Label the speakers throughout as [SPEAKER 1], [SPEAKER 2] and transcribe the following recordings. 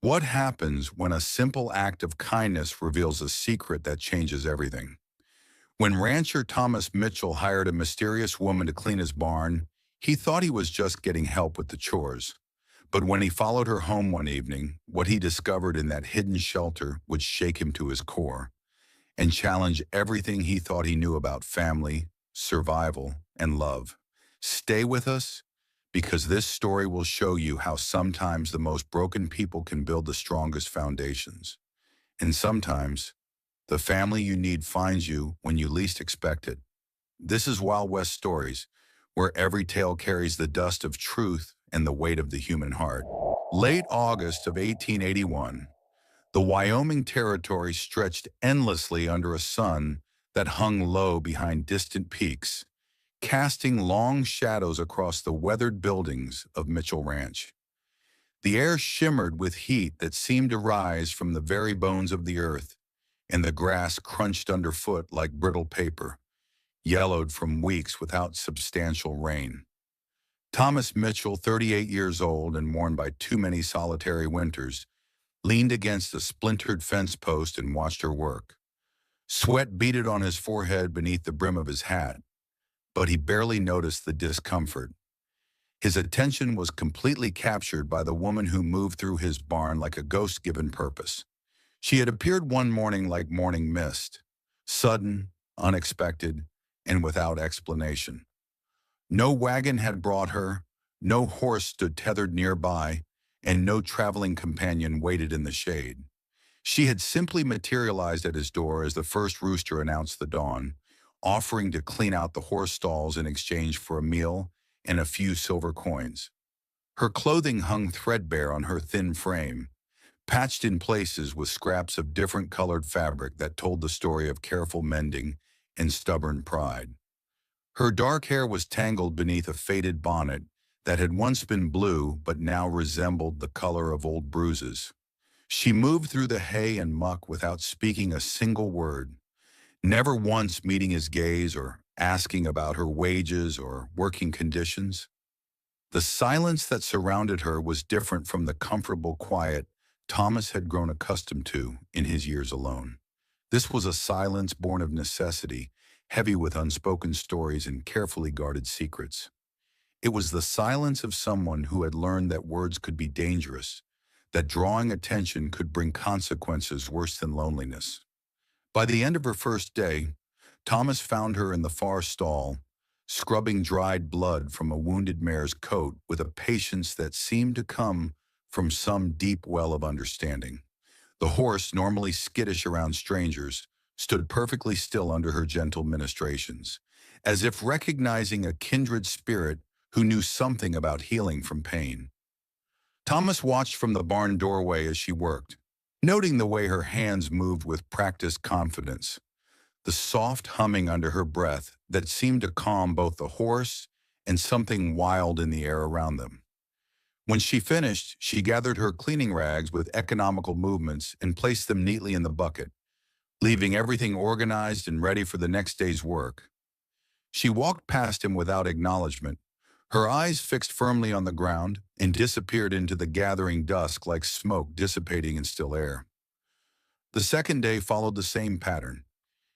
[SPEAKER 1] What happens when a simple act of kindness reveals a secret that changes everything? When rancher Thomas Mitchell hired a mysterious woman to clean his barn, he thought he was just getting help with the chores. But when he followed her home one evening, what he discovered in that hidden shelter would shake him to his core and challenge everything he thought he knew about family, survival, and love. Stay with us because this story will show you how sometimes the most broken people can build the strongest foundations. And sometimes the family you need finds you when you least expect it. This is Wild West Stories, where every tale carries the dust of truth and the weight of the human heart. Late August of 1881, the Wyoming Territory stretched endlessly under a sun that hung low behind distant peaks, casting long shadows across the weathered buildings of Mitchell Ranch. The air shimmered with heat that seemed to rise from the very bones of the earth, and the grass crunched underfoot like brittle paper, yellowed from weeks without substantial rain. Thomas Mitchell, 38 years old and worn by too many solitary winters, leaned against a splintered fence post and watched her work. Sweat beaded on his forehead beneath the brim of his hat, but he barely noticed the discomfort. His attention was completely captured by the woman who moved through his barn like a ghost given purpose. She had appeared one morning like morning mist, sudden, unexpected, and without explanation. No wagon had brought her, no horse stood tethered nearby, and no traveling companion waited in the shade. She had simply materialized at his door as the first rooster announced the dawn, offering to clean out the horse stalls in exchange for a meal and a few silver coins. Her clothing hung threadbare on her thin frame, patched in places with scraps of different colored fabric that told the story of careful mending and stubborn pride. Her dark hair was tangled beneath a faded bonnet that had once been blue but now resembled the color of old bruises. She moved through the hay and muck without speaking a single word, never once meeting his gaze or asking about her wages or working conditions. The silence that surrounded her was different from the comfortable quiet Thomas had grown accustomed to in his years alone. This was a silence born of necessity, heavy with unspoken stories and carefully guarded secrets. It was the silence of someone who had learned that words could be dangerous, that drawing attention could bring consequences worse than loneliness. By the end of her first day, Thomas found her in the far stall, scrubbing dried blood from a wounded mare's coat with a patience that seemed to come from some deep well of understanding. The horse, normally skittish around strangers, stood perfectly still under her gentle ministrations, as if recognizing a kindred spirit who knew something about healing from pain. Thomas watched from the barn doorway as she worked, noting the way her hands moved with practiced confidence, the soft humming under her breath that seemed to calm both the horse and something wild in the air around them. When she finished, she gathered her cleaning rags with economical movements and placed them neatly in the bucket, leaving everything organized and ready for the next day's work. She walked past him without acknowledgement, her eyes fixed firmly on the ground, and disappeared into the gathering dusk like smoke dissipating in still air. The second day followed the same pattern.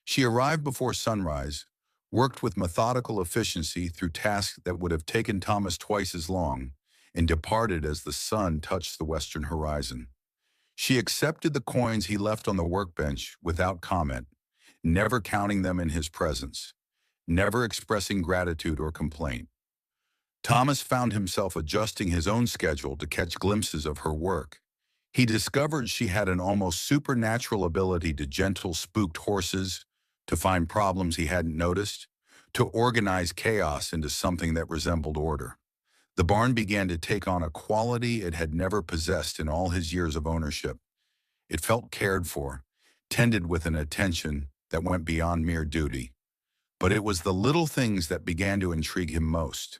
[SPEAKER 1] She arrived before sunrise, worked with methodical efficiency through tasks that would have taken Thomas twice as long, and departed as the sun touched the western horizon. She accepted the coins he left on the workbench without comment, never counting them in his presence, never expressing gratitude or complaint. Thomas found himself adjusting his own schedule to catch glimpses of her work. He discovered she had an almost supernatural ability to gentle spooked horses, to find problems he hadn't noticed, to organize chaos into something that resembled order. The barn began to take on a quality it had never possessed in all his years of ownership. It felt cared for, tended with an attention that went beyond mere duty. But it was the little things that began to intrigue him most.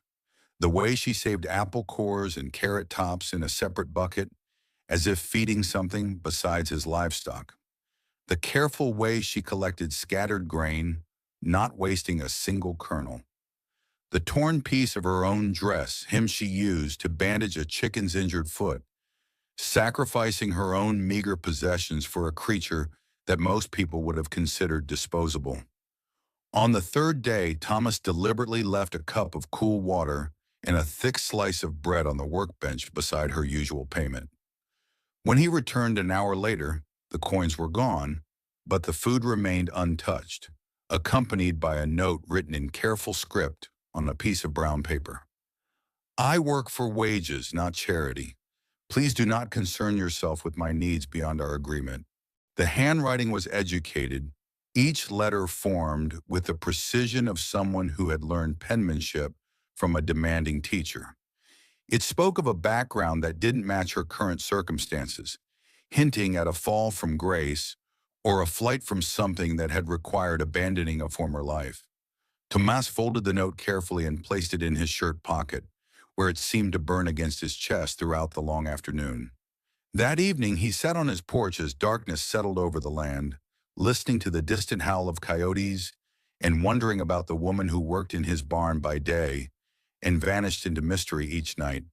[SPEAKER 1] The way she saved apple cores and carrot tops in a separate bucket, as if feeding something besides his livestock. The careful way she collected scattered grain, not wasting a single kernel. The torn piece of her own dress, him she used to bandage a chicken's injured foot, sacrificing her own meager possessions for a creature that most people would have considered disposable. On the third day, Thomas deliberately left a cup of cool water and a thick slice of bread on the workbench beside her usual payment. When he returned an hour later, the coins were gone, but the food remained untouched, accompanied by a note written in careful script on a piece of brown paper. I work for wages, not charity. Please do not concern yourself with my needs beyond our agreement. The handwriting was educated, each letter formed with the precision of someone who had learned penmanship from a demanding teacher. It spoke of a background that didn't match her current circumstances, hinting at a fall from grace or a flight from something that had required abandoning a former life. Tomas folded the note carefully and placed it in his shirt pocket, where it seemed to burn against his chest throughout the long afternoon. That evening, he sat on his porch as darkness settled over the land, listening to the distant howl of coyotes and wondering about the woman who worked in his barn by day and vanished into mystery each night.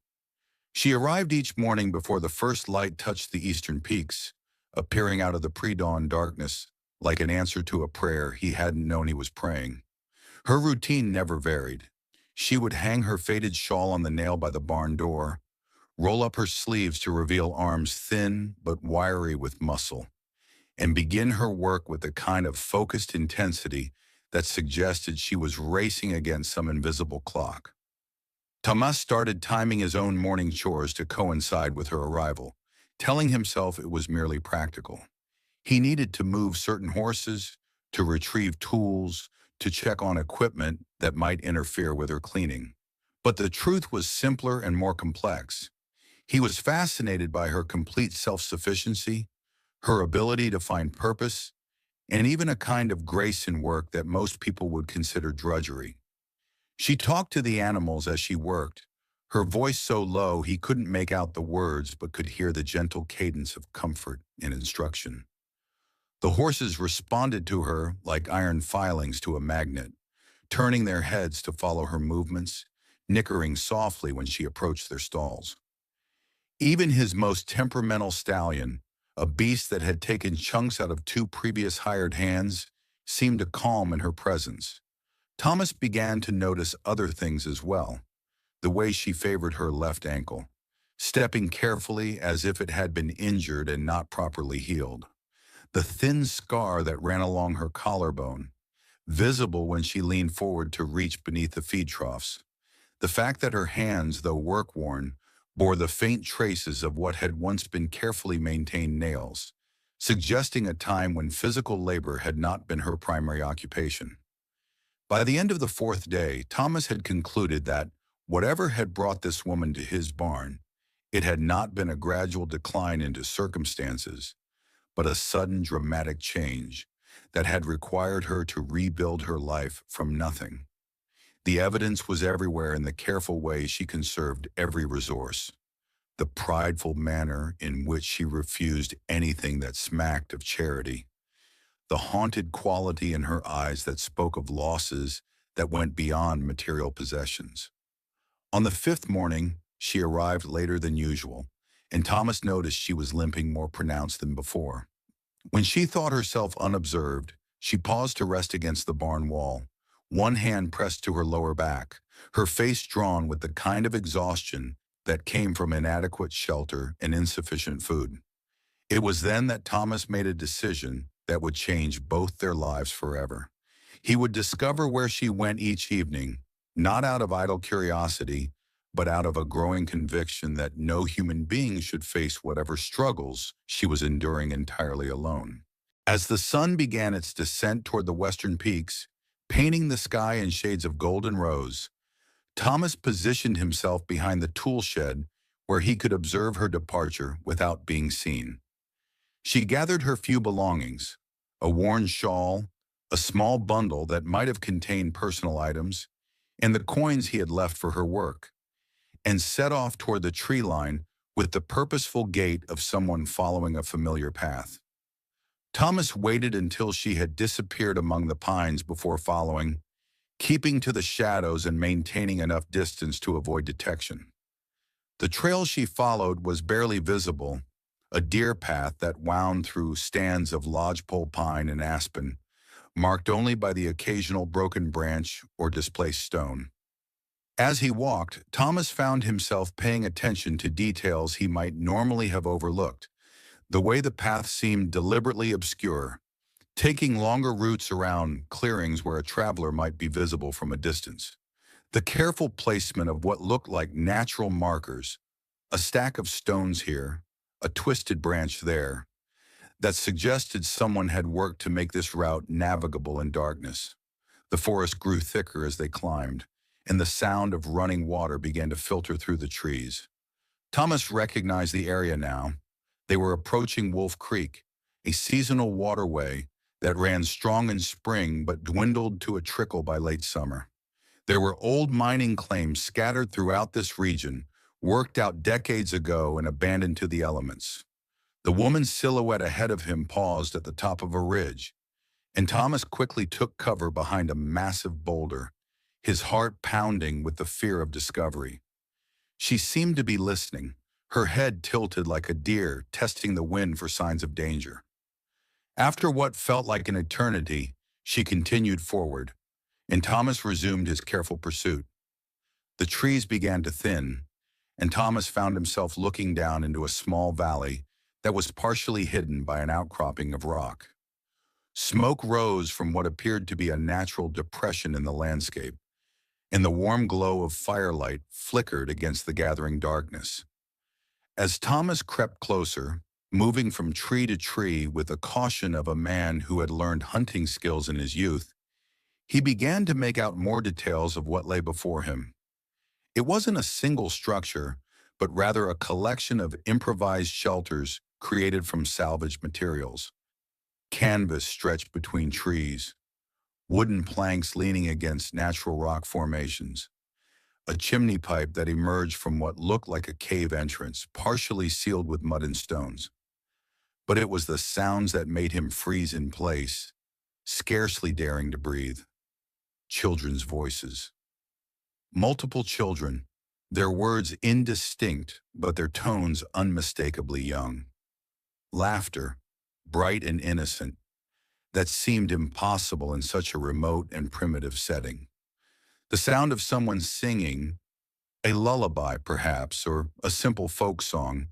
[SPEAKER 1] She arrived each morning before the first light touched the eastern peaks, appearing out of the pre-dawn darkness like an answer to a prayer he hadn't known he was praying. Her routine never varied. She would hang her faded shawl on the nail by the barn door, roll up her sleeves to reveal arms thin but wiry with muscle, and begin her work with a kind of focused intensity that suggested she was racing against some invisible clock. Tomas started timing his own morning chores to coincide with her arrival, telling himself it was merely practical. He needed to move certain horses, to retrieve tools, to check on equipment that might interfere with her cleaning. But the truth was simpler and more complex. He was fascinated by her complete self-sufficiency, her ability to find purpose, and even a kind of grace in work that most people would consider drudgery. She talked to the animals as she worked, her voice so low he couldn't make out the words but could hear the gentle cadence of comfort and instruction. The horses responded to her like iron filings to a magnet, turning their heads to follow her movements, nickering softly when she approached their stalls. Even his most temperamental stallion, a beast that had taken chunks out of two previous hired hands, seemed to calm in her presence. Thomas began to notice other things as well, the way she favored her left ankle, stepping carefully as if it had been injured and not properly healed. The thin scar that ran along her collarbone, visible when she leaned forward to reach beneath the feed troughs. The fact that her hands, though work-worn, bore the faint traces of what had once been carefully maintained nails, suggesting a time when physical labor had not been her primary occupation. By the end of the fourth day, Thomas had concluded that whatever had brought this woman to his barn, it had not been a gradual decline into circumstances, but a sudden dramatic change that had required her to rebuild her life from nothing. The evidence was everywhere in the careful way she conserved every resource, the prideful manner in which she refused anything that smacked of charity, the haunted quality in her eyes that spoke of losses that went beyond material possessions. On the fifth morning, she arrived later than usual, and Thomas noticed she was limping more pronounced than before. When she thought herself unobserved, she paused to rest against the barn wall, one hand pressed to her lower back, her face drawn with the kind of exhaustion that came from inadequate shelter and insufficient food. It was then that Thomas made a decision that would change both their lives forever. He would discover where she went each evening, not out of idle curiosity, but out of a growing conviction that no human being should face whatever struggles she was enduring entirely alone. As the sun began its descent toward the western peaks, painting the sky in shades of golden rose, Thomas positioned himself behind the tool shed where he could observe her departure without being seen. She gathered her few belongings, a worn shawl, a small bundle that might have contained personal items, and the coins he had left for her work, and set off toward the tree line with the purposeful gait of someone following a familiar path. Thomas waited until she had disappeared among the pines before following, keeping to the shadows and maintaining enough distance to avoid detection. The trail she followed was barely visible, a deer path that wound through stands of lodgepole pine and aspen, marked only by the occasional broken branch or displaced stone. As he walked, Thomas found himself paying attention to details he might normally have overlooked. The way the path seemed deliberately obscure, taking longer routes around clearings where a traveler might be visible from a distance. The careful placement of what looked like natural markers, a stack of stones here, a twisted branch there, that suggested someone had worked to make this route navigable in darkness. The forest grew thicker as they climbed, and the sound of running water began to filter through the trees. Thomas recognized the area now. They were approaching Wolf Creek, a seasonal waterway that ran strong in spring but dwindled to a trickle by late summer. There were old mining claims scattered throughout this region, worked out decades ago and abandoned to the elements. The woman's silhouette ahead of him paused at the top of a ridge, and Thomas quickly took cover behind a massive boulder, his heart pounding with the fear of discovery. She seemed to be listening, her head tilted like a deer testing the wind for signs of danger. After what felt like an eternity, she continued forward, and Thomas resumed his careful pursuit. The trees began to thin, and Thomas found himself looking down into a small valley that was partially hidden by an outcropping of rock. Smoke rose from what appeared to be a natural depression in the landscape, and the warm glow of firelight flickered against the gathering darkness. As Thomas crept closer, moving from tree to tree with the caution of a man who had learned hunting skills in his youth, he began to make out more details of what lay before him. It wasn't a single structure, but rather a collection of improvised shelters created from salvaged materials. Canvas stretched between trees, wooden planks leaning against natural rock formations, a chimney pipe that emerged from what looked like a cave entrance, partially sealed with mud and stones. But it was the sounds that made him freeze in place, scarcely daring to breathe. Children's voices. Multiple children, their words indistinct, but their tones unmistakably young. Laughter, bright and innocent, that seemed impossible in such a remote and primitive setting. The sound of someone singing, a lullaby perhaps, or a simple folk song,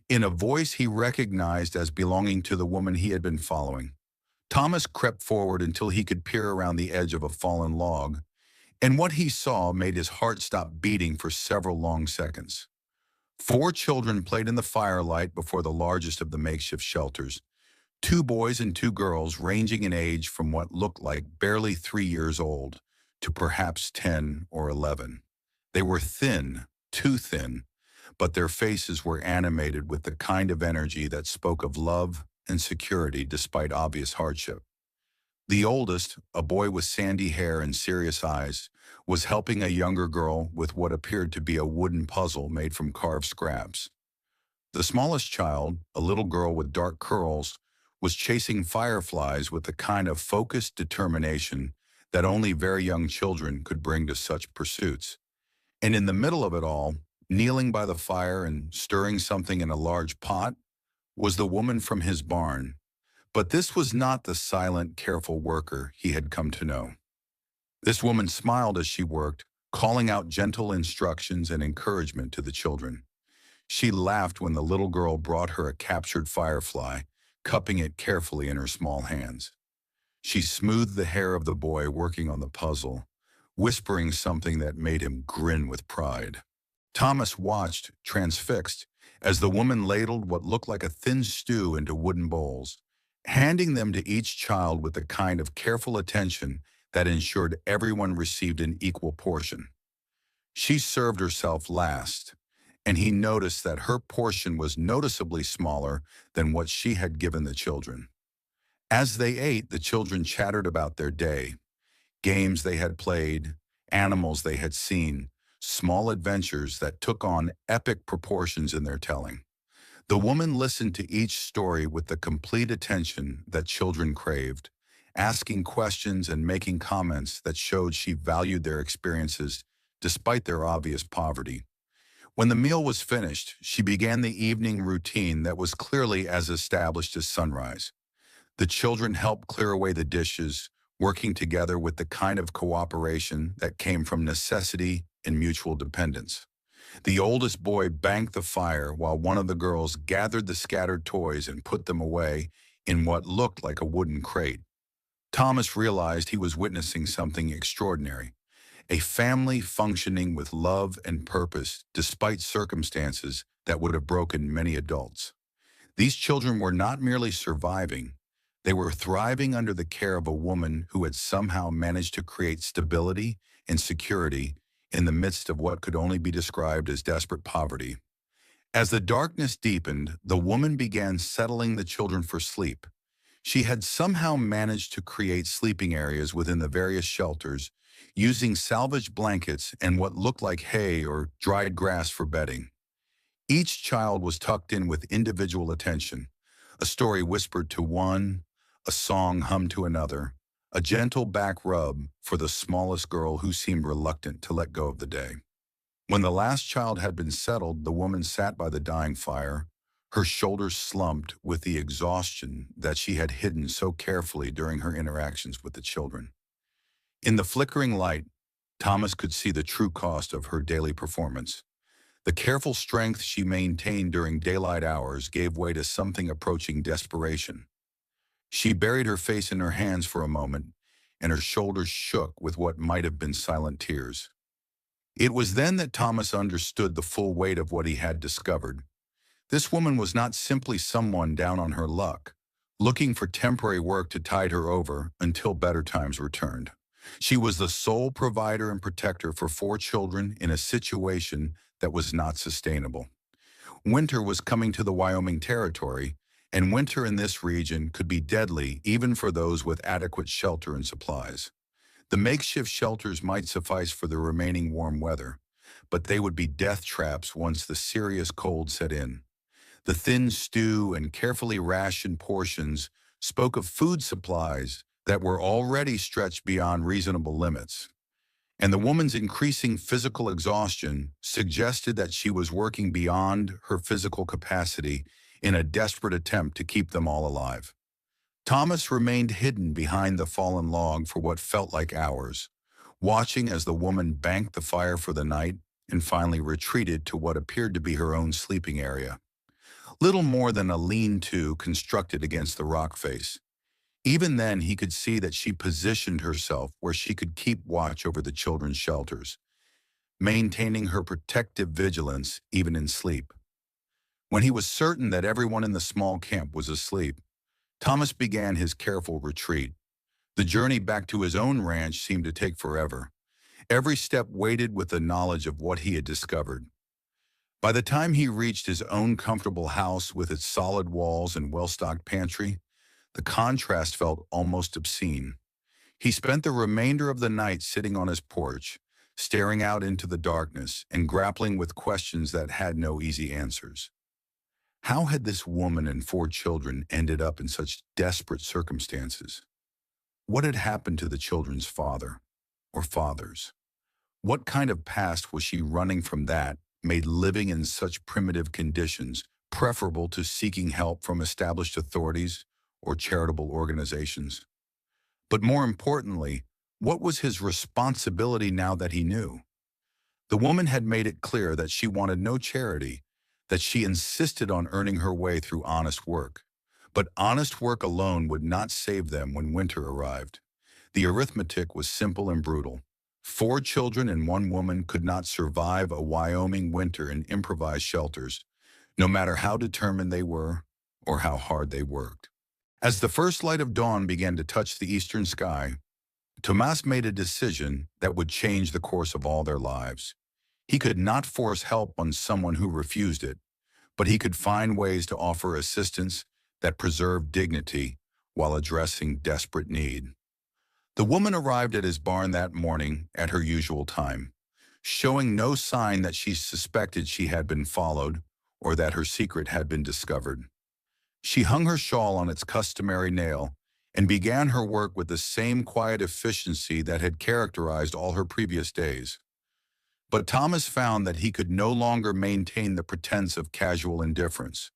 [SPEAKER 1] in a voice he recognized as belonging to the woman he had been following. Thomas crept forward until he could peer around the edge of a fallen log, and what he saw made his heart stop beating for several long seconds. 4 children played in the firelight before the largest of the makeshift shelters, 2 boys and 2 girls ranging in age from what looked like barely 3 years old to perhaps 10 or 11. They were thin, too thin, but their faces were animated with the kind of energy that spoke of love and security despite obvious hardship. The oldest, a boy with sandy hair and serious eyes, was helping a younger girl with what appeared to be a wooden puzzle made from carved scraps. The smallest child, a little girl with dark curls, was chasing fireflies with the kind of focused determination that only very young children could bring to such pursuits. And in the middle of it all, kneeling by the fire and stirring something in a large pot, was the woman from his barn. But this was not the silent, careful worker he had come to know. This woman smiled as she worked, calling out gentle instructions and encouragement to the children. She laughed when the little girl brought her a captured firefly, cupping it carefully in her small hands. She smoothed the hair of the boy working on the puzzle, whispering something that made him grin with pride. Thomas watched, transfixed, as the woman ladled what looked like a thin stew into wooden bowls, handing them to each child with the kind of careful attention that ensured everyone received an equal portion. She served herself last, and he noticed that her portion was noticeably smaller than what she had given the children. As they ate, the children chattered about their day, games they had played, animals they had seen, small adventures that took on epic proportions in their telling. The woman listened to each story with the complete attention that children craved, asking questions and making comments that showed she valued their experiences despite their obvious poverty. When the meal was finished, she began the evening routine that was clearly as established as sunrise. The children helped clear away the dishes, working together with the kind of cooperation that came from necessity and mutual dependence. The oldest boy banked the fire while one of the girls gathered the scattered toys and put them away in what looked like a wooden crate. Thomas realized he was witnessing something extraordinary, a family functioning with love and purpose despite circumstances that would have broken many adults. These children were not merely surviving, they were thriving under the care of a woman who had somehow managed to create stability and security in the midst of what could only be described as desperate poverty. As the darkness deepened, the woman began settling the children for sleep. She had somehow managed to create sleeping areas within the various shelters, using salvaged blankets and what looked like hay or dried grass for bedding. Each child was tucked in with individual attention, a story whispered to one, a song hummed to another, a gentle back rub for the smallest girl who seemed reluctant to let go of the day. When the last child had been settled, the woman sat by the dying fire, her shoulders slumped with the exhaustion that she had hidden so carefully during her interactions with the children. In the flickering light, Thomas could see the true cost of her daily performance. The careful strength she maintained during daylight hours gave way to something approaching desperation. She buried her face in her hands for a moment, and her shoulders shook with what might have been silent tears. It was then that Thomas understood the full weight of what he had discovered. This woman was not simply someone down on her luck, looking for temporary work to tide her over until better times returned. She was the sole provider and protector for 4 children in a situation that was not sustainable. Winter was coming to the Wyoming Territory, and winter in this region could be deadly even for those with adequate shelter and supplies. The makeshift shelters might suffice for the remaining warm weather, but they would be death traps once the serious cold set in. The thin stew and carefully rationed portions spoke of food supplies that were already stretched beyond reasonable limits. And the woman's increasing physical exhaustion suggested that she was working beyond her physical capacity in a desperate attempt to keep them all alive. Thomas remained hidden behind the fallen log for what felt like hours, watching as the woman banked the fire for the night and finally retreated to what appeared to be her own sleeping area. Little more than a lean-to constructed against the rock face. Even then, he could see that she positioned herself where she could keep watch over the children's shelters, maintaining her protective vigilance even in sleep. When he was certain that everyone in the small camp was asleep, Thomas began his careful retreat. The journey back to his own ranch seemed to take forever. Every step weighted with the knowledge of what he had discovered. By the time he reached his own comfortable house with its solid walls and well-stocked pantry, the contrast felt almost obscene. He spent the remainder of the night sitting on his porch, staring out into the darkness and grappling with questions that had no easy answers. How had this woman and 4 children ended up in such desperate circumstances? What had happened to the children's father or fathers? What kind of past was she running from that made living in such primitive conditions preferable to seeking help from established authorities or charitable organizations? But more importantly, what was his responsibility now that he knew? The woman had made it clear that she wanted no charity, that she insisted on earning her way through honest work. But honest work alone would not save them when winter arrived. The arithmetic was simple and brutal. 4 children and 1 woman could not survive a Wyoming winter in improvised shelters, no matter how determined they were or how hard they worked. As the first light of dawn began to touch the eastern sky, Tomas made a decision that would change the course of all their lives. He could not force help on someone who refused it, but he could find ways to offer assistance that preserved dignity while addressing desperate need. The woman arrived at his barn that morning at her usual time, showing no sign that she suspected she had been followed or that her secret had been discovered. She hung her shawl on its customary nail and began her work with the same quiet efficiency that had characterized all her previous days. But Thomas found that he could no longer maintain the pretense of casual indifference.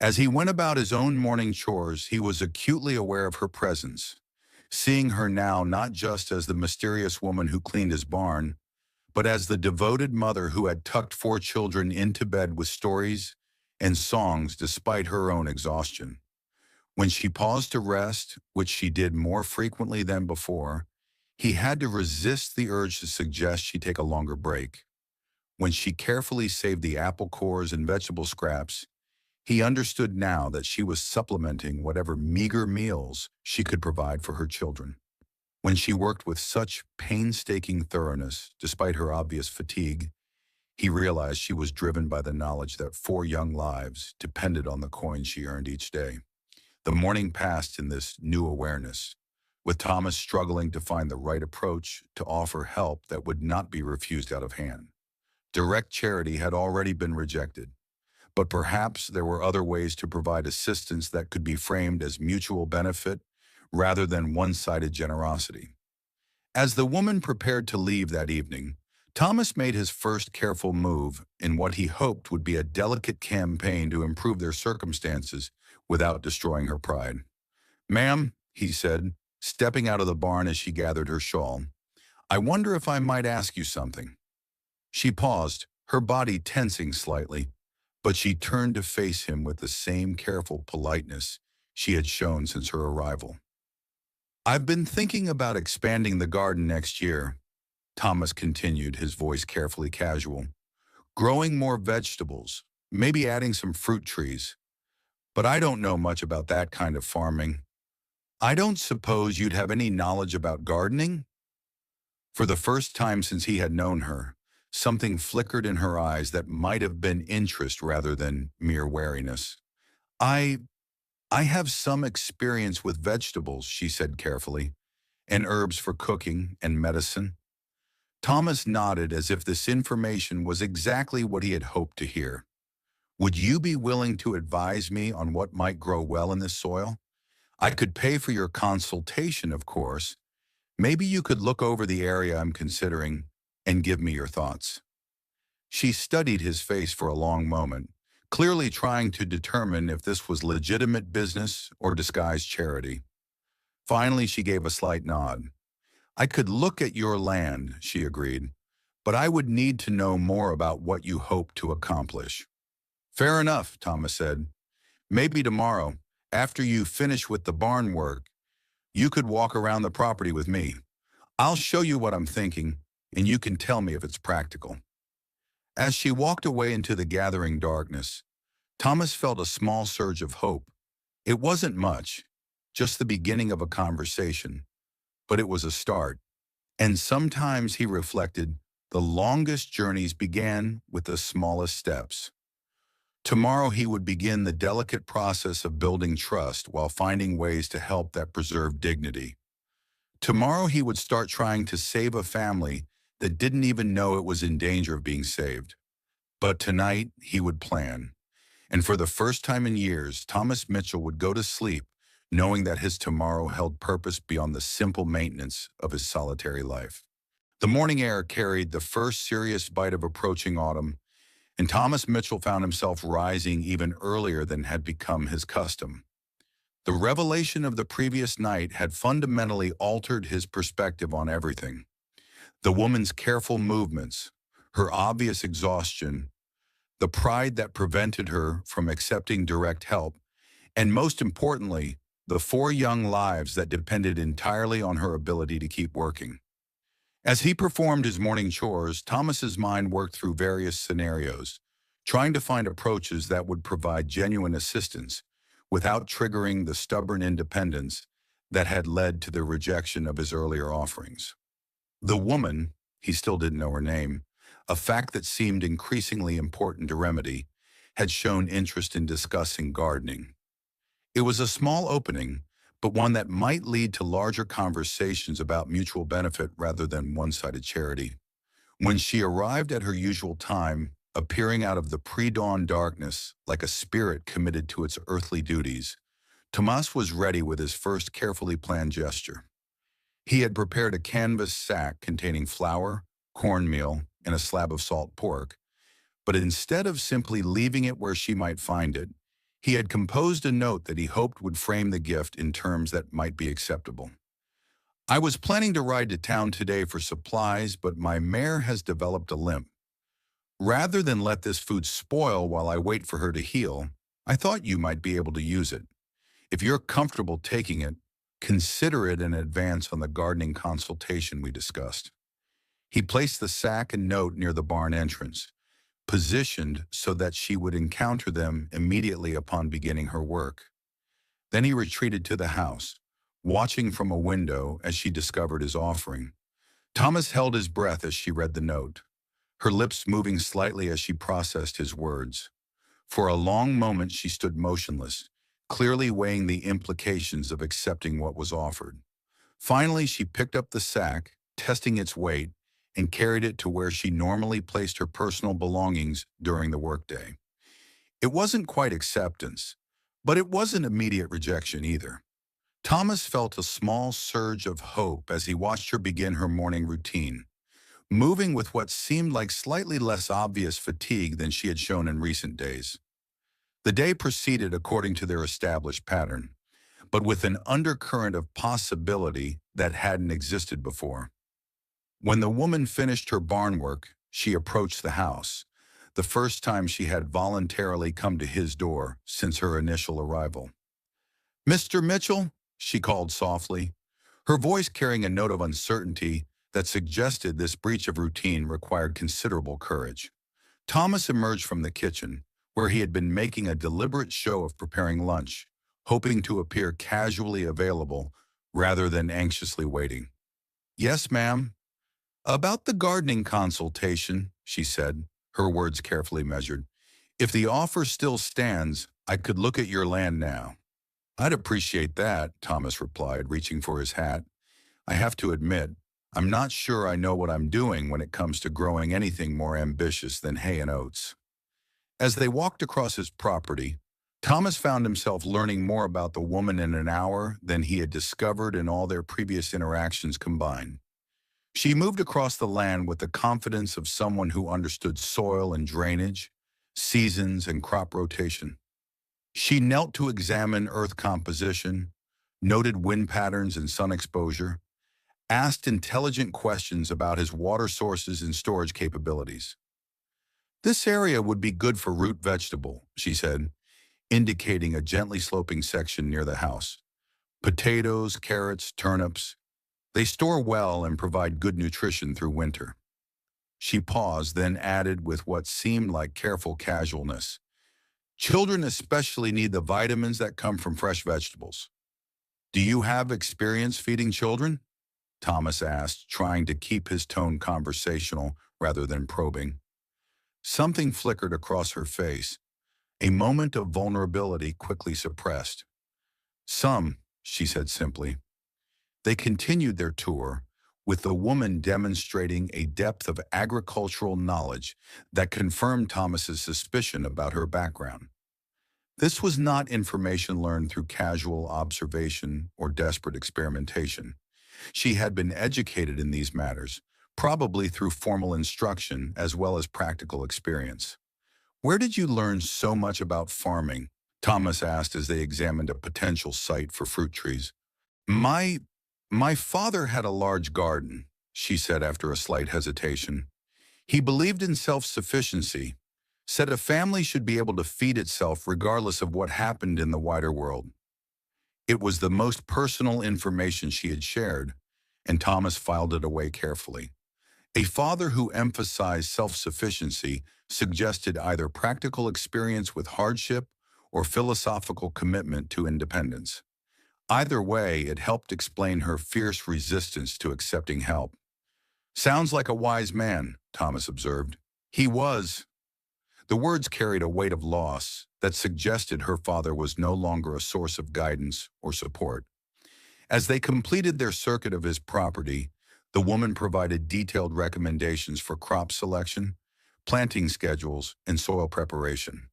[SPEAKER 1] As he went about his own morning chores, he was acutely aware of her presence, seeing her now not just as the mysterious woman who cleaned his barn, but as the devoted mother who had tucked 4 children into bed with stories and songs despite her own exhaustion. When she paused to rest, which she did more frequently than before, he had to resist the urge to suggest she take a longer break. When she carefully saved the apple cores and vegetable scraps, he understood now that she was supplementing whatever meager meals she could provide for her children. When she worked with such painstaking thoroughness, despite her obvious fatigue, he realized she was driven by the knowledge that 4 young lives depended on the coin she earned each day. The morning passed in this new awareness, with Thomas struggling to find the right approach to offer help that would not be refused out of hand. Direct charity had already been rejected, but perhaps there were other ways to provide assistance that could be framed as mutual benefit rather than one-sided generosity. As the woman prepared to leave that evening, Thomas made his first careful move in what he hoped would be a delicate campaign to improve their circumstances without destroying her pride. "Ma'am," he said, stepping out of the barn as she gathered her shawl, "I wonder if I might ask you something." She paused, her body tensing slightly, but she turned to face him with the same careful politeness she had shown since her arrival. "I've been thinking about expanding the garden next year," Thomas continued, his voice carefully casual. "Growing more vegetables, maybe adding some fruit trees. But I don't know much about that kind of farming. I don't suppose you'd have any knowledge about gardening?" For the first time since he had known her, something flickered in her eyes that might have been interest rather than mere wariness. I I have some experience with vegetables," she said carefully, "and herbs for cooking and medicine." Thomas nodded as if this information was exactly what he had hoped to hear. "Would you be willing to advise me on what might grow well in this soil? I could pay for your consultation, of course. Maybe you could look over the area I'm considering and give me your thoughts." She studied his face for a long moment, clearly trying to determine if this was legitimate business or disguised charity. Finally, she gave a slight nod. "I could look at your land," she agreed, "but I would need to know more about what you hope to accomplish." "Fair enough," Thomas said. "Maybe tomorrow, after you finish with the barn work, you could walk around the property with me. I'll show you what I'm thinking, and you can tell me if it's practical." As she walked away into the gathering darkness, Thomas felt a small surge of hope. It wasn't much, just the beginning of a conversation, but it was a start. And sometimes, he reflected, the longest journeys began with the smallest steps. Tomorrow he would begin the delicate process of building trust while finding ways to help that preserve dignity. Tomorrow he would start trying to save a family that didn't even know it was in danger of being saved. But tonight he would plan. And for the first time in years, Thomas Mitchell would go to sleep knowing that his tomorrow held purpose beyond the simple maintenance of his solitary life. The morning air carried the first serious bite of approaching autumn, and Thomas Mitchell found himself rising even earlier than had become his custom. The revelation of the previous night had fundamentally altered his perspective on everything. The woman's careful movements, her obvious exhaustion, the pride that prevented her from accepting direct help, and most importantly, the 4 young lives that depended entirely on her ability to keep working. As he performed his morning chores, Thomas's mind worked through various scenarios, trying to find approaches that would provide genuine assistance without triggering the stubborn independence that had led to the rejection of his earlier offerings. The woman, he still didn't know her name, a fact that seemed increasingly important to remedy, had shown interest in discussing gardening. It was a small opening, but one that might lead to larger conversations about mutual benefit rather than one-sided charity. When she arrived at her usual time, appearing out of the pre-dawn darkness like a spirit committed to its earthly duties, Tomas was ready with his first carefully planned gesture. He had prepared a canvas sack containing flour, cornmeal, and a slab of salt pork, but instead of simply leaving it where she might find it, he had composed a note that he hoped would frame the gift in terms that might be acceptable. I was planning to ride to town today for supplies, but my mare has developed a limp. Rather than let this food spoil while I wait for her to heal, I thought you might be able to use it. If you're comfortable taking it, consider it an advance on the gardening consultation we discussed. He placed the sack and note near the barn entrance, positioned so that she would encounter them immediately upon beginning her work. Then he retreated to the house, watching from a window as she discovered his offering. Thomas held his breath as she read the note, her lips moving slightly as she processed his words. For a long moment she stood motionless, clearly weighing the implications of accepting what was offered. Finally, she picked up the sack, testing its weight, and carried it to where she normally placed her personal belongings during the workday. It wasn't quite acceptance, but it wasn't immediate rejection either. Thomas felt a small surge of hope as he watched her begin her morning routine, moving with what seemed like slightly less obvious fatigue than she had shown in recent days. The day proceeded according to their established pattern, but with an undercurrent of possibility that hadn't existed before. When the woman finished her barn work, she approached the house, the first time she had voluntarily come to his door since her initial arrival. "Mr. Mitchell?" she called softly, her voice carrying a note of uncertainty that suggested this breach of routine required considerable courage. Thomas emerged from the kitchen, where he had been making a deliberate show of preparing lunch, hoping to appear casually available rather than anxiously waiting. "Yes, ma'am." "About the gardening consultation," she said, her words carefully measured. "If the offer still stands, I could look at your land now." "I'd appreciate that," Thomas replied, reaching for his hat. "I have to admit, I'm not sure I know what I'm doing when it comes to growing anything more ambitious than hay and oats." As they walked across his property, Thomas found himself learning more about the woman in an hour than he had discovered in all their previous interactions combined. She moved across the land with the confidence of someone who understood soil and drainage, seasons and crop rotation. She knelt to examine earth composition, noted wind patterns and sun exposure, asked intelligent questions about his water sources and storage capabilities. "This area would be good for root vegetable," she said, indicating a gently sloping section near the house. "Potatoes, carrots, turnips. They store well and provide good nutrition through winter." She paused, then added with what seemed like careful casualness, "Children especially need the vitamins that come from fresh vegetables." "Do you have experience feeding children?" Thomas asked, trying to keep his tone conversational rather than probing. Something flickered across her face, a moment of vulnerability quickly suppressed. "Some," she said simply. They continued their tour, with the woman demonstrating a depth of agricultural knowledge that confirmed Thomas's suspicion about her background. This was not information learned through casual observation or desperate experimentation. She had been educated in these matters, probably through formal instruction as well as practical experience. "Where did you learn so much about farming?" Thomas asked as they examined a potential site for fruit trees. My my father had a large garden," she said after a slight hesitation. "He believed in self-sufficiency, said a family should be able to feed itself regardless of what happened in the wider world." It was the most personal information she had shared, and Thomas filed it away carefully. A father who emphasized self-sufficiency suggested either practical experience with hardship or philosophical commitment to independence. Either way, it helped explain her fierce resistance to accepting help. "Sounds like a wise man," Thomas observed. "He was." The words carried a weight of loss that suggested her father was no longer a source of guidance or support. As they completed their circuit of his property, the woman provided detailed recommendations for crop selection, planting schedules, and soil preparation.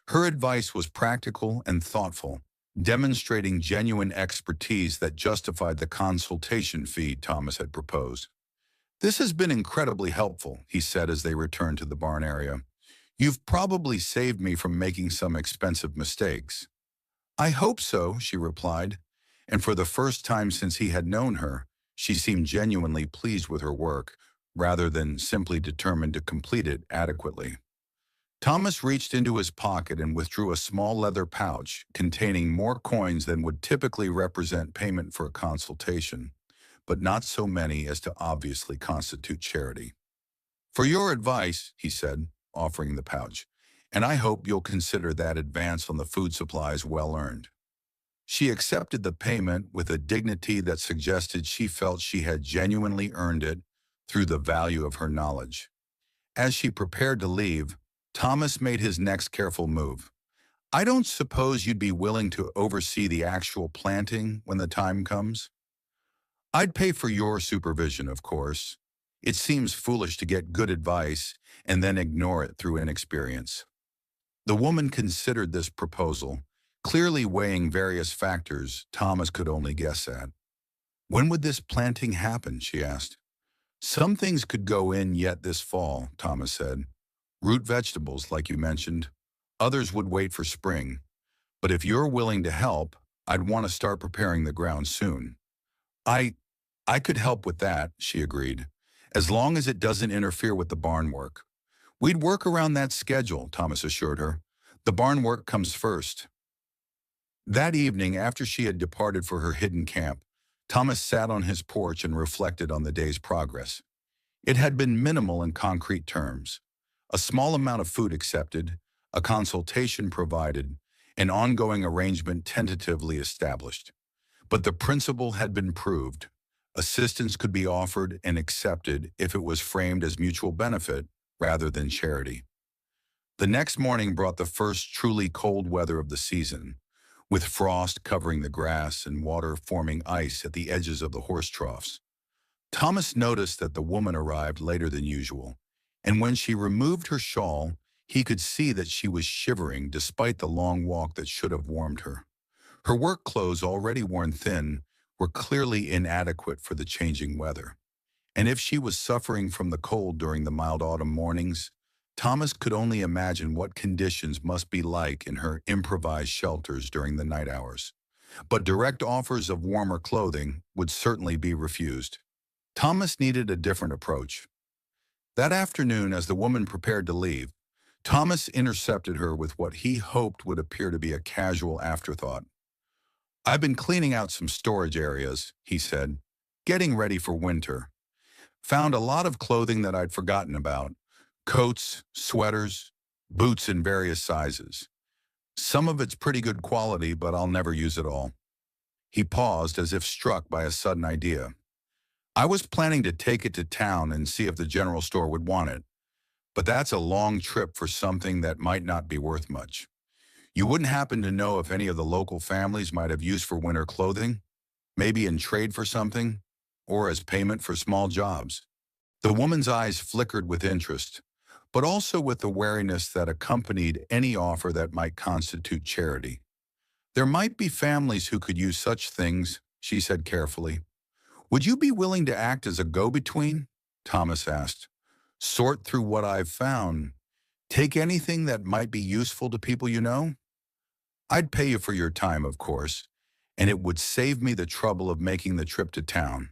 [SPEAKER 1] Her advice was practical and thoughtful, demonstrating genuine expertise that justified the consultation fee Thomas had proposed. "This has been incredibly helpful," he said as they returned to the barn area. "You've probably saved me from making some expensive mistakes." "I hope so," she replied, and for the first time since he had known her, she seemed genuinely pleased with her work, rather than simply determined to complete it adequately. Thomas reached into his pocket and withdrew a small leather pouch containing more coins than would typically represent payment for a consultation, but not so many as to obviously constitute charity. "For your advice," he said, offering the pouch, "and I hope you'll consider that advance on the food supplies well earned." She accepted the payment with a dignity that suggested she felt she had genuinely earned it through the value of her knowledge. As she prepared to leave, Thomas made his next careful move. "I don't suppose you'd be willing to oversee the actual planting when the time comes?" "I'd pay for your supervision, of course. It seems foolish to get good advice and then ignore it through inexperience." The woman considered this proposal, clearly weighing various factors Thomas could only guess at. "When would this planting happen?" she asked. "Some things could go in yet this fall," Thomas said. "Root vegetables, like you mentioned. Others would wait for spring. But if you're willing to help, I'd want to start preparing the ground soon." I, I could help with that," she agreed, "as long as it doesn't interfere with the barn work." "We'd work around that schedule," Thomas assured her. "The barn work comes first." That evening, after she had departed for her hidden camp, Thomas sat on his porch and reflected on the day's progress. It had been minimal in concrete terms. A small amount of food accepted, a consultation provided, an ongoing arrangement tentatively established. But the principle had been proved. Assistance could be offered and accepted if it was framed as mutual benefit rather than charity. The next morning brought the first truly cold weather of the season, with frost covering the grass and water forming ice at the edges of the horse troughs. Thomas noticed that the woman arrived later than usual, and when she removed her shawl, he could see that she was shivering despite the long walk that should have warmed her. Her work clothes, already worn thin, were clearly inadequate for the changing weather. And if she was suffering from the cold during the mild autumn mornings, Thomas could only imagine what conditions must be like in her improvised shelters during the night hours. But direct offers of warmer clothing would certainly be refused. Thomas needed a different approach. That afternoon, as the woman prepared to leave, Thomas intercepted her with what he hoped would appear to be a casual afterthought. "I've been cleaning out some storage areas," he said, "getting ready for winter. Found a lot of clothing that I'd forgotten about. Coats, sweaters, boots in various sizes. Some of it's pretty good quality, but I'll never use it all." He paused as if struck by a sudden idea. "I was planning to take it to town and see if the general store would want it, but that's a long trip for something that might not be worth much. You wouldn't happen to know if any of the local families might have use for winter clothing, maybe in trade for something, or as payment for small jobs?" The woman's eyes flickered with interest, but also with the wariness that accompanied any offer that might constitute charity. "There might be families who could use such things," she said carefully. "Would you be willing to act as a go-between?" Thomas asked. "Sort through what I've found. Take anything that might be useful to people you know? I'd pay you for your time, of course, and it would save me the trouble of making the trip to town."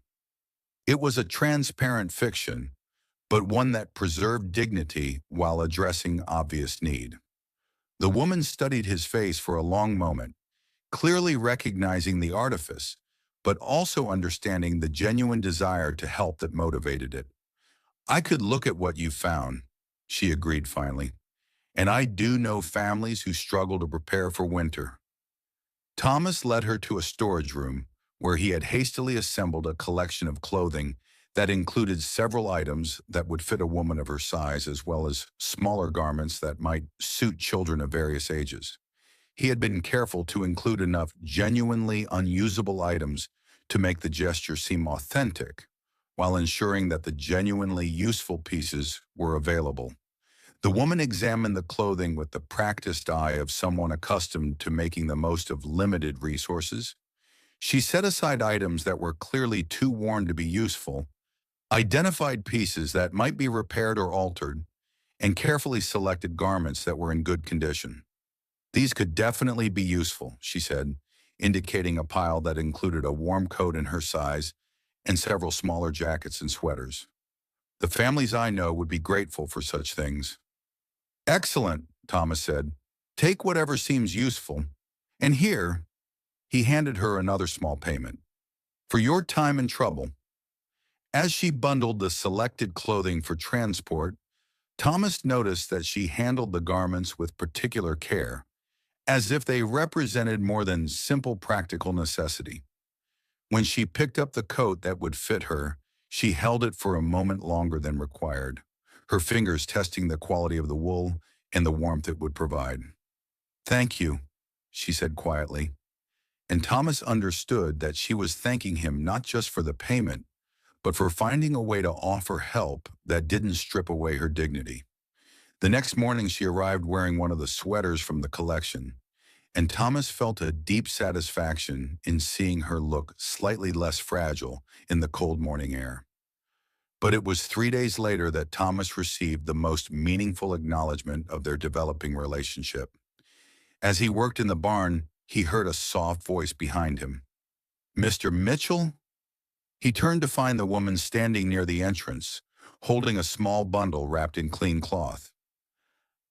[SPEAKER 1] It was a transparent fiction, but one that preserved dignity while addressing obvious need. The woman studied his face for a long moment, clearly recognizing the artifice, but also understanding the genuine desire to help that motivated it. "I could look at what you found," she agreed finally, "and I do know families who struggle to prepare for winter." Thomas led her to a storage room where he had hastily assembled a collection of clothing that included several items that would fit a woman of her size, as well as smaller garments that might suit children of various ages. He had been careful to include enough genuinely unusable items to make the gesture seem authentic, while ensuring that the genuinely useful pieces were available. The woman examined the clothing with the practiced eye of someone accustomed to making the most of limited resources. She set aside items that were clearly too worn to be useful, identified pieces that might be repaired or altered, and carefully selected garments that were in good condition. These could definitely be useful, she said, indicating a pile that included a warm coat in her size and several smaller jackets and sweaters. The families I know would be grateful for such things. Excellent, Thomas said. Take whatever seems useful. And here, he handed her another small payment. For your time and trouble. As she bundled the selected clothing for transport, Thomas noticed that she handled the garments with particular care, as if they represented more than simple practical necessity. When she picked up the coat that would fit her, she held it for a moment longer than required, her fingers testing the quality of the wool and the warmth it would provide. Thank you, she said quietly, and Thomas understood that she was thanking him not just for the payment, but for finding a way to offer help that didn't strip away her dignity. The next morning she arrived wearing one of the sweaters from the collection, and Thomas felt a deep satisfaction in seeing her look slightly less fragile in the cold morning air. But it was 3 days later that Thomas received the most meaningful acknowledgement of their developing relationship. As he worked in the barn, he heard a soft voice behind him. Mr. Mitchell? He turned to find the woman standing near the entrance, holding a small bundle wrapped in clean cloth.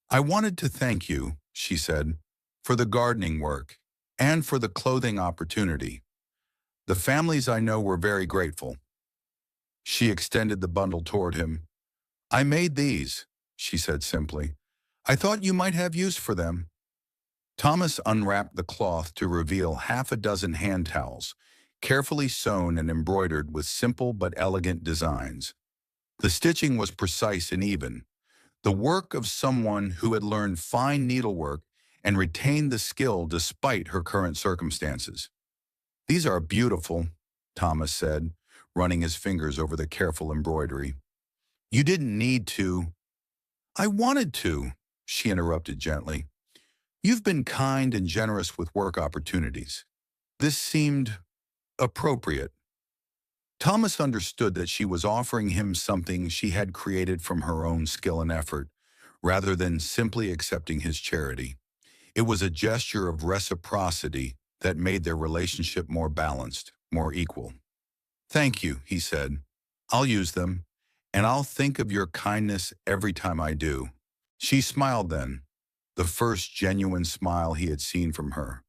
[SPEAKER 1] I wanted to thank you, she said, for the gardening work and for the clothing opportunity. The families I know were very grateful. She extended the bundle toward him. I made these, she said simply. I thought you might have use for them. Thomas unwrapped the cloth to reveal half a dozen hand towels, carefully sewn and embroidered with simple but elegant designs. The stitching was precise and even, the work of someone who had learned fine needlework and retained the skill despite her current circumstances. These are beautiful, Thomas said, running his fingers over the careful embroidery. You didn't need to. I wanted to, she interrupted gently. You've been kind and generous with work opportunities. This seemed appropriate. Thomas understood that she was offering him something she had created from her own skill and effort, rather than simply accepting his charity. It was a gesture of reciprocity that made their relationship more balanced, more equal. Thank you, he said. I'll use them, and I'll think of your kindness every time I do. She smiled then, the first genuine smile he had seen from her.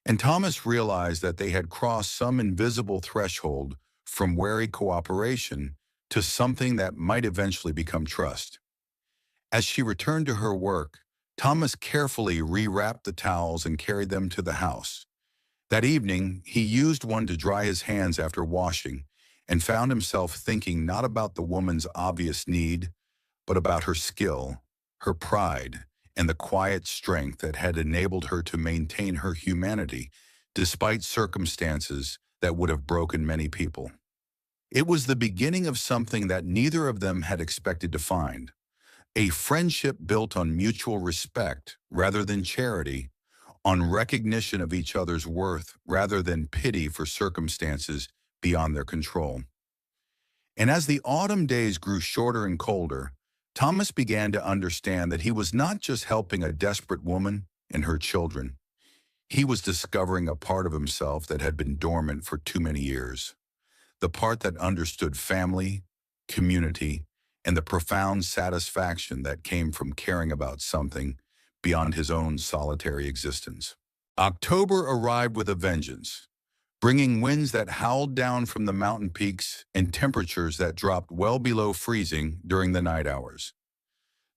[SPEAKER 1] And Thomas realized that they had crossed some invisible threshold from wary cooperation to something that might eventually become trust. As she returned to her work, Thomas carefully rewrapped the towels and carried them to the house. That evening, he used one to dry his hands after washing and found himself thinking not about the woman's obvious need, but about her skill, her pride, and the quiet strength that had enabled her to maintain her humanity despite circumstances that would have broken many people. It was the beginning of something that neither of them had expected to find, a friendship built on mutual respect rather than charity, on recognition of each other's worth rather than pity for circumstances beyond their control. And as the autumn days grew shorter and colder, Thomas began to understand that he was not just helping a desperate woman and her children. He was discovering a part of himself that had been dormant for too many years, the part that understood family, community, and the profound satisfaction that came from caring about something beyond his own solitary existence. October arrived with a vengeance, bringing winds that howled down from the mountain peaks and temperatures that dropped well below freezing during the night hours.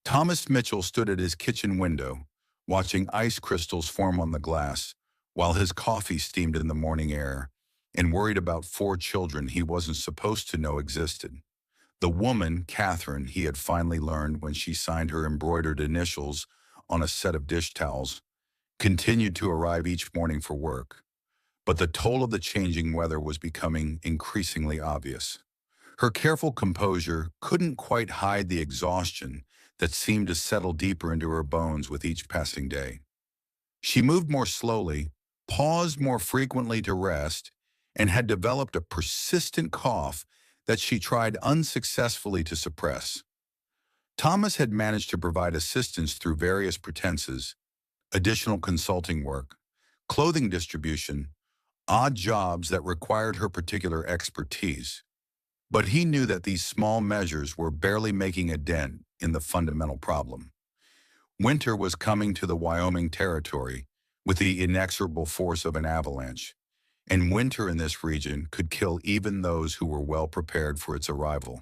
[SPEAKER 1] Thomas Mitchell stood at his kitchen window, watching ice crystals form on the glass, while his coffee steamed in the morning air, and worried about 4 children he wasn't supposed to know existed. The woman, Catherine, he had finally learned when she signed her embroidered initials on a set of dish towels, continued to arrive each morning for work. But the toll of the changing weather was becoming increasingly obvious. Her careful composure couldn't quite hide the exhaustion that seemed to settle deeper into her bones with each passing day. She moved more slowly, paused more frequently to rest, and had developed a persistent cough that she tried unsuccessfully to suppress. Thomas had managed to provide assistance through various pretenses, additional consulting work, clothing distribution, odd jobs that required her particular expertise. But he knew that these small measures were barely making a dent in the fundamental problem. Winter was coming to the Wyoming Territory with the inexorable force of an avalanche, and winter in this region could kill even those who were well prepared for its arrival.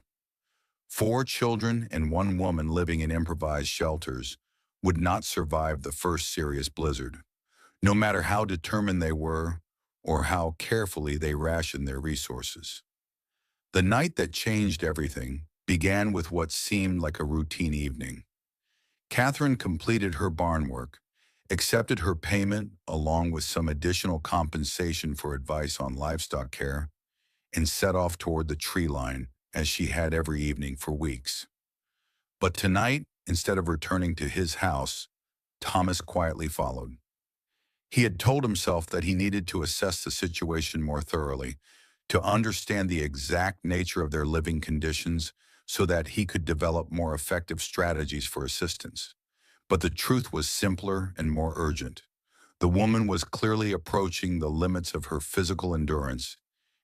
[SPEAKER 1] 4 children and 1 woman living in improvised shelters would not survive the first serious blizzard, no matter how determined they were or how carefully they rationed their resources. The night that changed everything began with what seemed like a routine evening. Catherine completed her barn work, accepted her payment along with some additional compensation for advice on livestock care, and set off toward the tree line as she had every evening for weeks. But tonight, instead of returning to his house, Thomas quietly followed. He had told himself that he needed to assess the situation more thoroughly, to understand the exact nature of their living conditions so that he could develop more effective strategies for assistance. But the truth was simpler and more urgent. The woman was clearly approaching the limits of her physical endurance,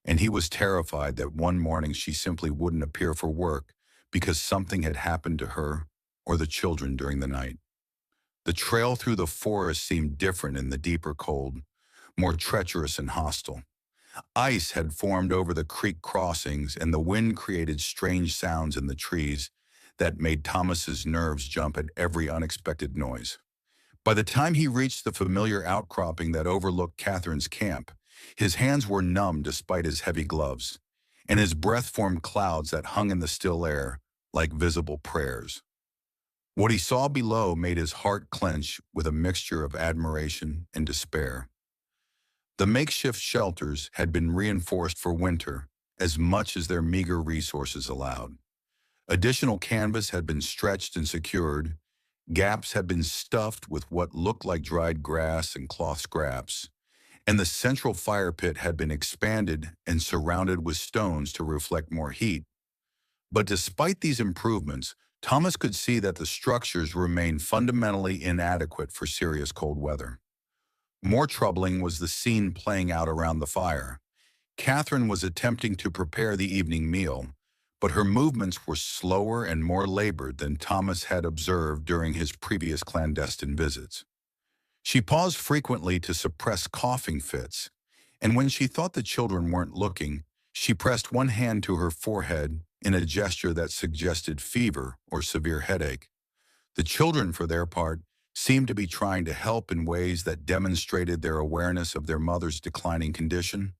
[SPEAKER 1] and he was terrified that one morning she simply wouldn't appear for work because something had happened to her or the children during the night. The trail through the forest seemed different in the deeper cold, more treacherous and hostile. Ice had formed over the creek crossings, and the wind created strange sounds in the trees that made Thomas's nerves jump at every unexpected noise. By the time he reached the familiar outcropping that overlooked Catherine's camp, his hands were numb despite his heavy gloves, and his breath formed clouds that hung in the still air like visible prayers. What he saw below made his heart clench with a mixture of admiration and despair. The makeshift shelters had been reinforced for winter as much as their meager resources allowed. Additional canvas had been stretched and secured, gaps had been stuffed with what looked like dried grass and cloth scraps, and the central fire pit had been expanded and surrounded with stones to reflect more heat. But despite these improvements, Thomas could see that the structures remained fundamentally inadequate for serious cold weather. More troubling was the scene playing out around the fire. Catherine was attempting to prepare the evening meal, but her movements were slower and more labored than Thomas had observed during his previous clandestine visits. She paused frequently to suppress coughing fits, and when she thought the children weren't looking, she pressed one hand to her forehead in a gesture that suggested fever or severe headache. The children, for their part, seemed to be trying to help in ways that demonstrated their awareness of their mother's declining condition.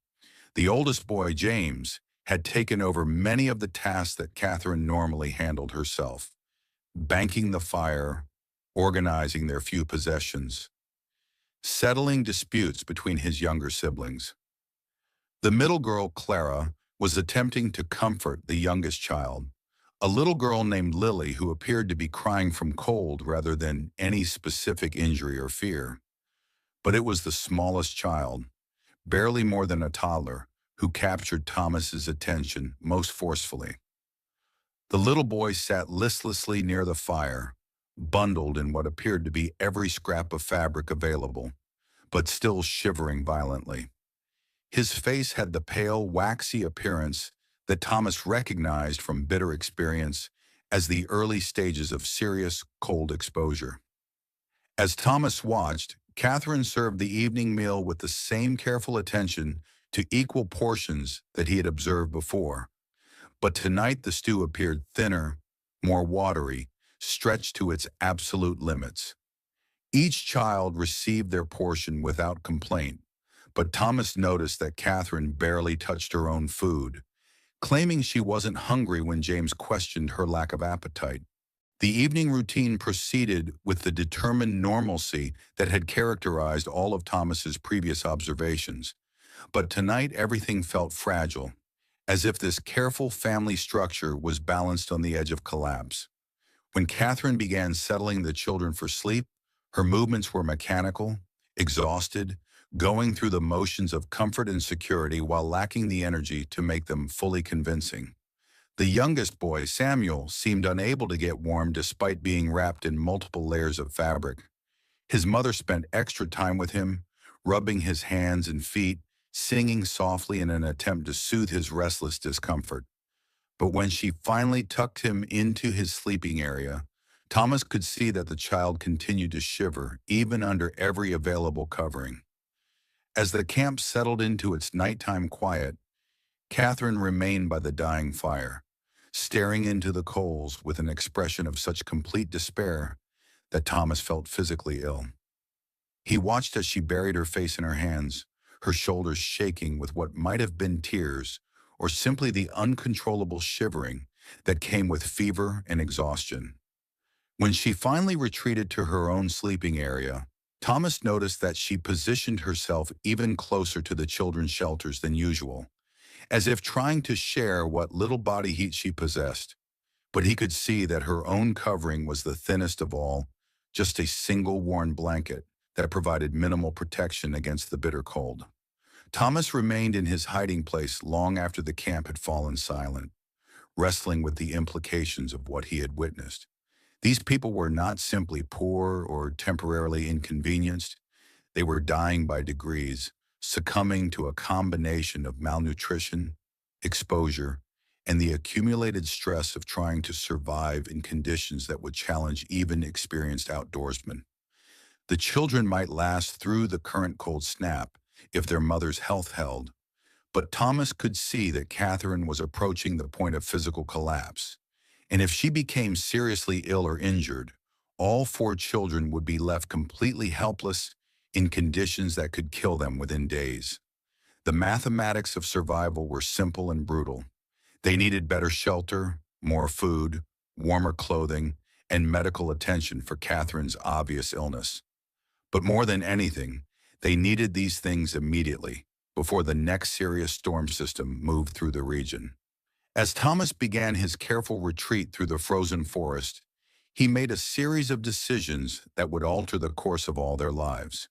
[SPEAKER 1] The oldest boy, James, had taken over many of the tasks that Catherine normally handled herself, banking the fire, organizing their few possessions, settling disputes between his younger siblings. The middle girl, Clara, was attempting to comfort the youngest child, a little girl named Lily who appeared to be crying from cold rather than any specific injury or fear. But it was the smallest child, barely more than a toddler, who captured Thomas's attention most forcefully. The little boy sat listlessly near the fire, bundled in what appeared to be every scrap of fabric available, but still shivering violently. His face had the pale, waxy appearance that Thomas recognized from bitter experience as the early stages of serious cold exposure. As Thomas watched, Catherine served the evening meal with the same careful attention to equal portions that he had observed before. But tonight the stew appeared thinner, more watery, stretched to its absolute limits. Each child received their portion without complaint, but Thomas noticed that Catherine barely touched her own food, claiming she wasn't hungry when James questioned her lack of appetite. The evening routine proceeded with the determined normalcy that had characterized all of Thomas's previous observations. But tonight everything felt fragile, as if this careful family structure was balanced on the edge of collapse. When Catherine began settling the children for sleep, her movements were mechanical, exhausted, going through the motions of comfort and security while lacking the energy to make them fully convincing. The youngest boy, Samuel, seemed unable to get warm despite being wrapped in multiple layers of fabric. His mother spent extra time with him, rubbing his hands and feet, singing softly in an attempt to soothe his restless discomfort. But when she finally tucked him into his sleeping area, Thomas could see that the child continued to shiver, even under every available covering. As the camp settled into its nighttime quiet, Catherine remained by the dying fire, staring into the coals with an expression of such complete despair that Thomas felt physically ill. He watched as she buried her face in her hands, her shoulders shaking with what might have been tears or simply the uncontrollable shivering that came with fever and exhaustion. When she finally retreated to her own sleeping area, Thomas noticed that she positioned herself even closer to the children's shelters than usual, as if trying to share what little body heat she possessed. But he could see that her own covering was the thinnest of all, just a single worn blanket that provided minimal protection against the bitter cold. Thomas remained in his hiding place long after the camp had fallen silent, wrestling with the implications of what he had witnessed. These people were not simply poor or temporarily inconvenienced. They were dying by degrees, succumbing to a combination of malnutrition, exposure, and the accumulated stress of trying to survive in conditions that would challenge even experienced outdoorsmen. The children might last through the current cold snap if their mother's health held, but Thomas could see that Catherine was approaching the point of physical collapse, and if she became seriously ill or injured, all four children would be left completely helpless in conditions that could kill them within days. The mathematics of survival were simple and brutal. They needed better shelter, more food, warmer clothing, and medical attention for Catherine's obvious illness. But more than anything, they needed these things immediately, before the next serious storm system moved through the region. As Thomas began his careful retreat through the frozen forest, he made a series of decisions that would alter the course of all their lives.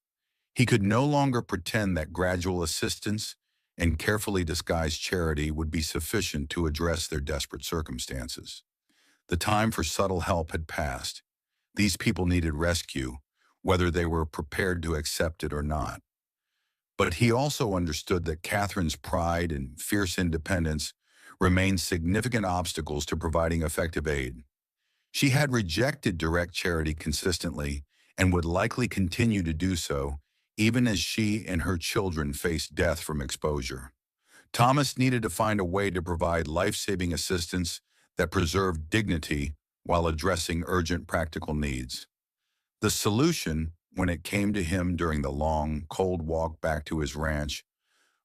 [SPEAKER 1] He could no longer pretend that gradual assistance and carefully disguised charity would be sufficient to address their desperate circumstances. The time for subtle help had passed. These people needed rescue, whether they were prepared to accept it or not. But he also understood that Catherine's pride and fierce independence remained significant obstacles to providing effective aid. She had rejected direct charity consistently and would likely continue to do so, even as she and her children faced death from exposure. Thomas needed to find a way to provide life-saving assistance that preserved dignity while addressing urgent practical needs. The solution, when it came to him during the long, cold walk back to his ranch,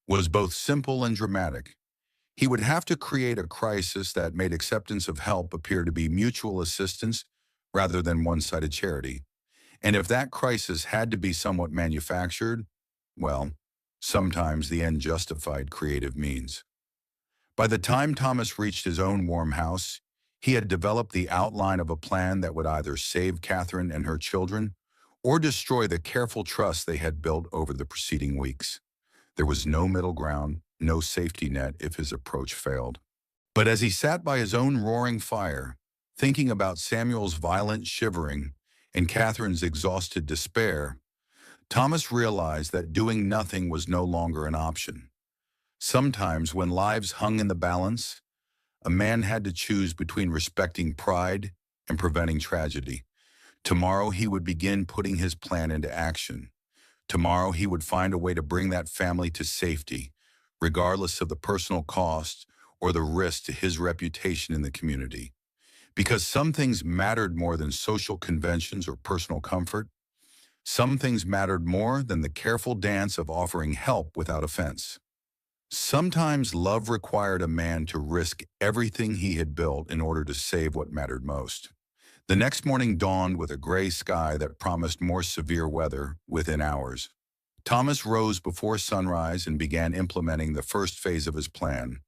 [SPEAKER 1] was both simple and dramatic. He would have to create a crisis that made acceptance of help appear to be mutual assistance rather than one-sided charity. And if that crisis had to be somewhat manufactured, well, sometimes the end justified creative means. By the time Thomas reached his own warm house, he had developed the outline of a plan that would either save Catherine and her children or destroy the careful trust they had built over the preceding weeks. There was no middle ground, no safety net if his approach failed. But as he sat by his own roaring fire, thinking about Samuel's violent shivering and Catherine's exhausted despair, Thomas realized that doing nothing was no longer an option. Sometimes, when lives hung in the balance, a man had to choose between respecting pride and preventing tragedy. Tomorrow he would begin putting his plan into action. Tomorrow he would find a way to bring that family to safety, regardless of the personal cost or the risk to his reputation in the community. Because some things mattered more than social conventions or personal comfort. Some things mattered more than the careful dance of offering help without offense. Sometimes love required a man to risk everything he had built in order to save what mattered most. The next morning dawned with a gray sky that promised more severe weather within hours. Thomas rose before sunrise and began implementing the first phase of his plan,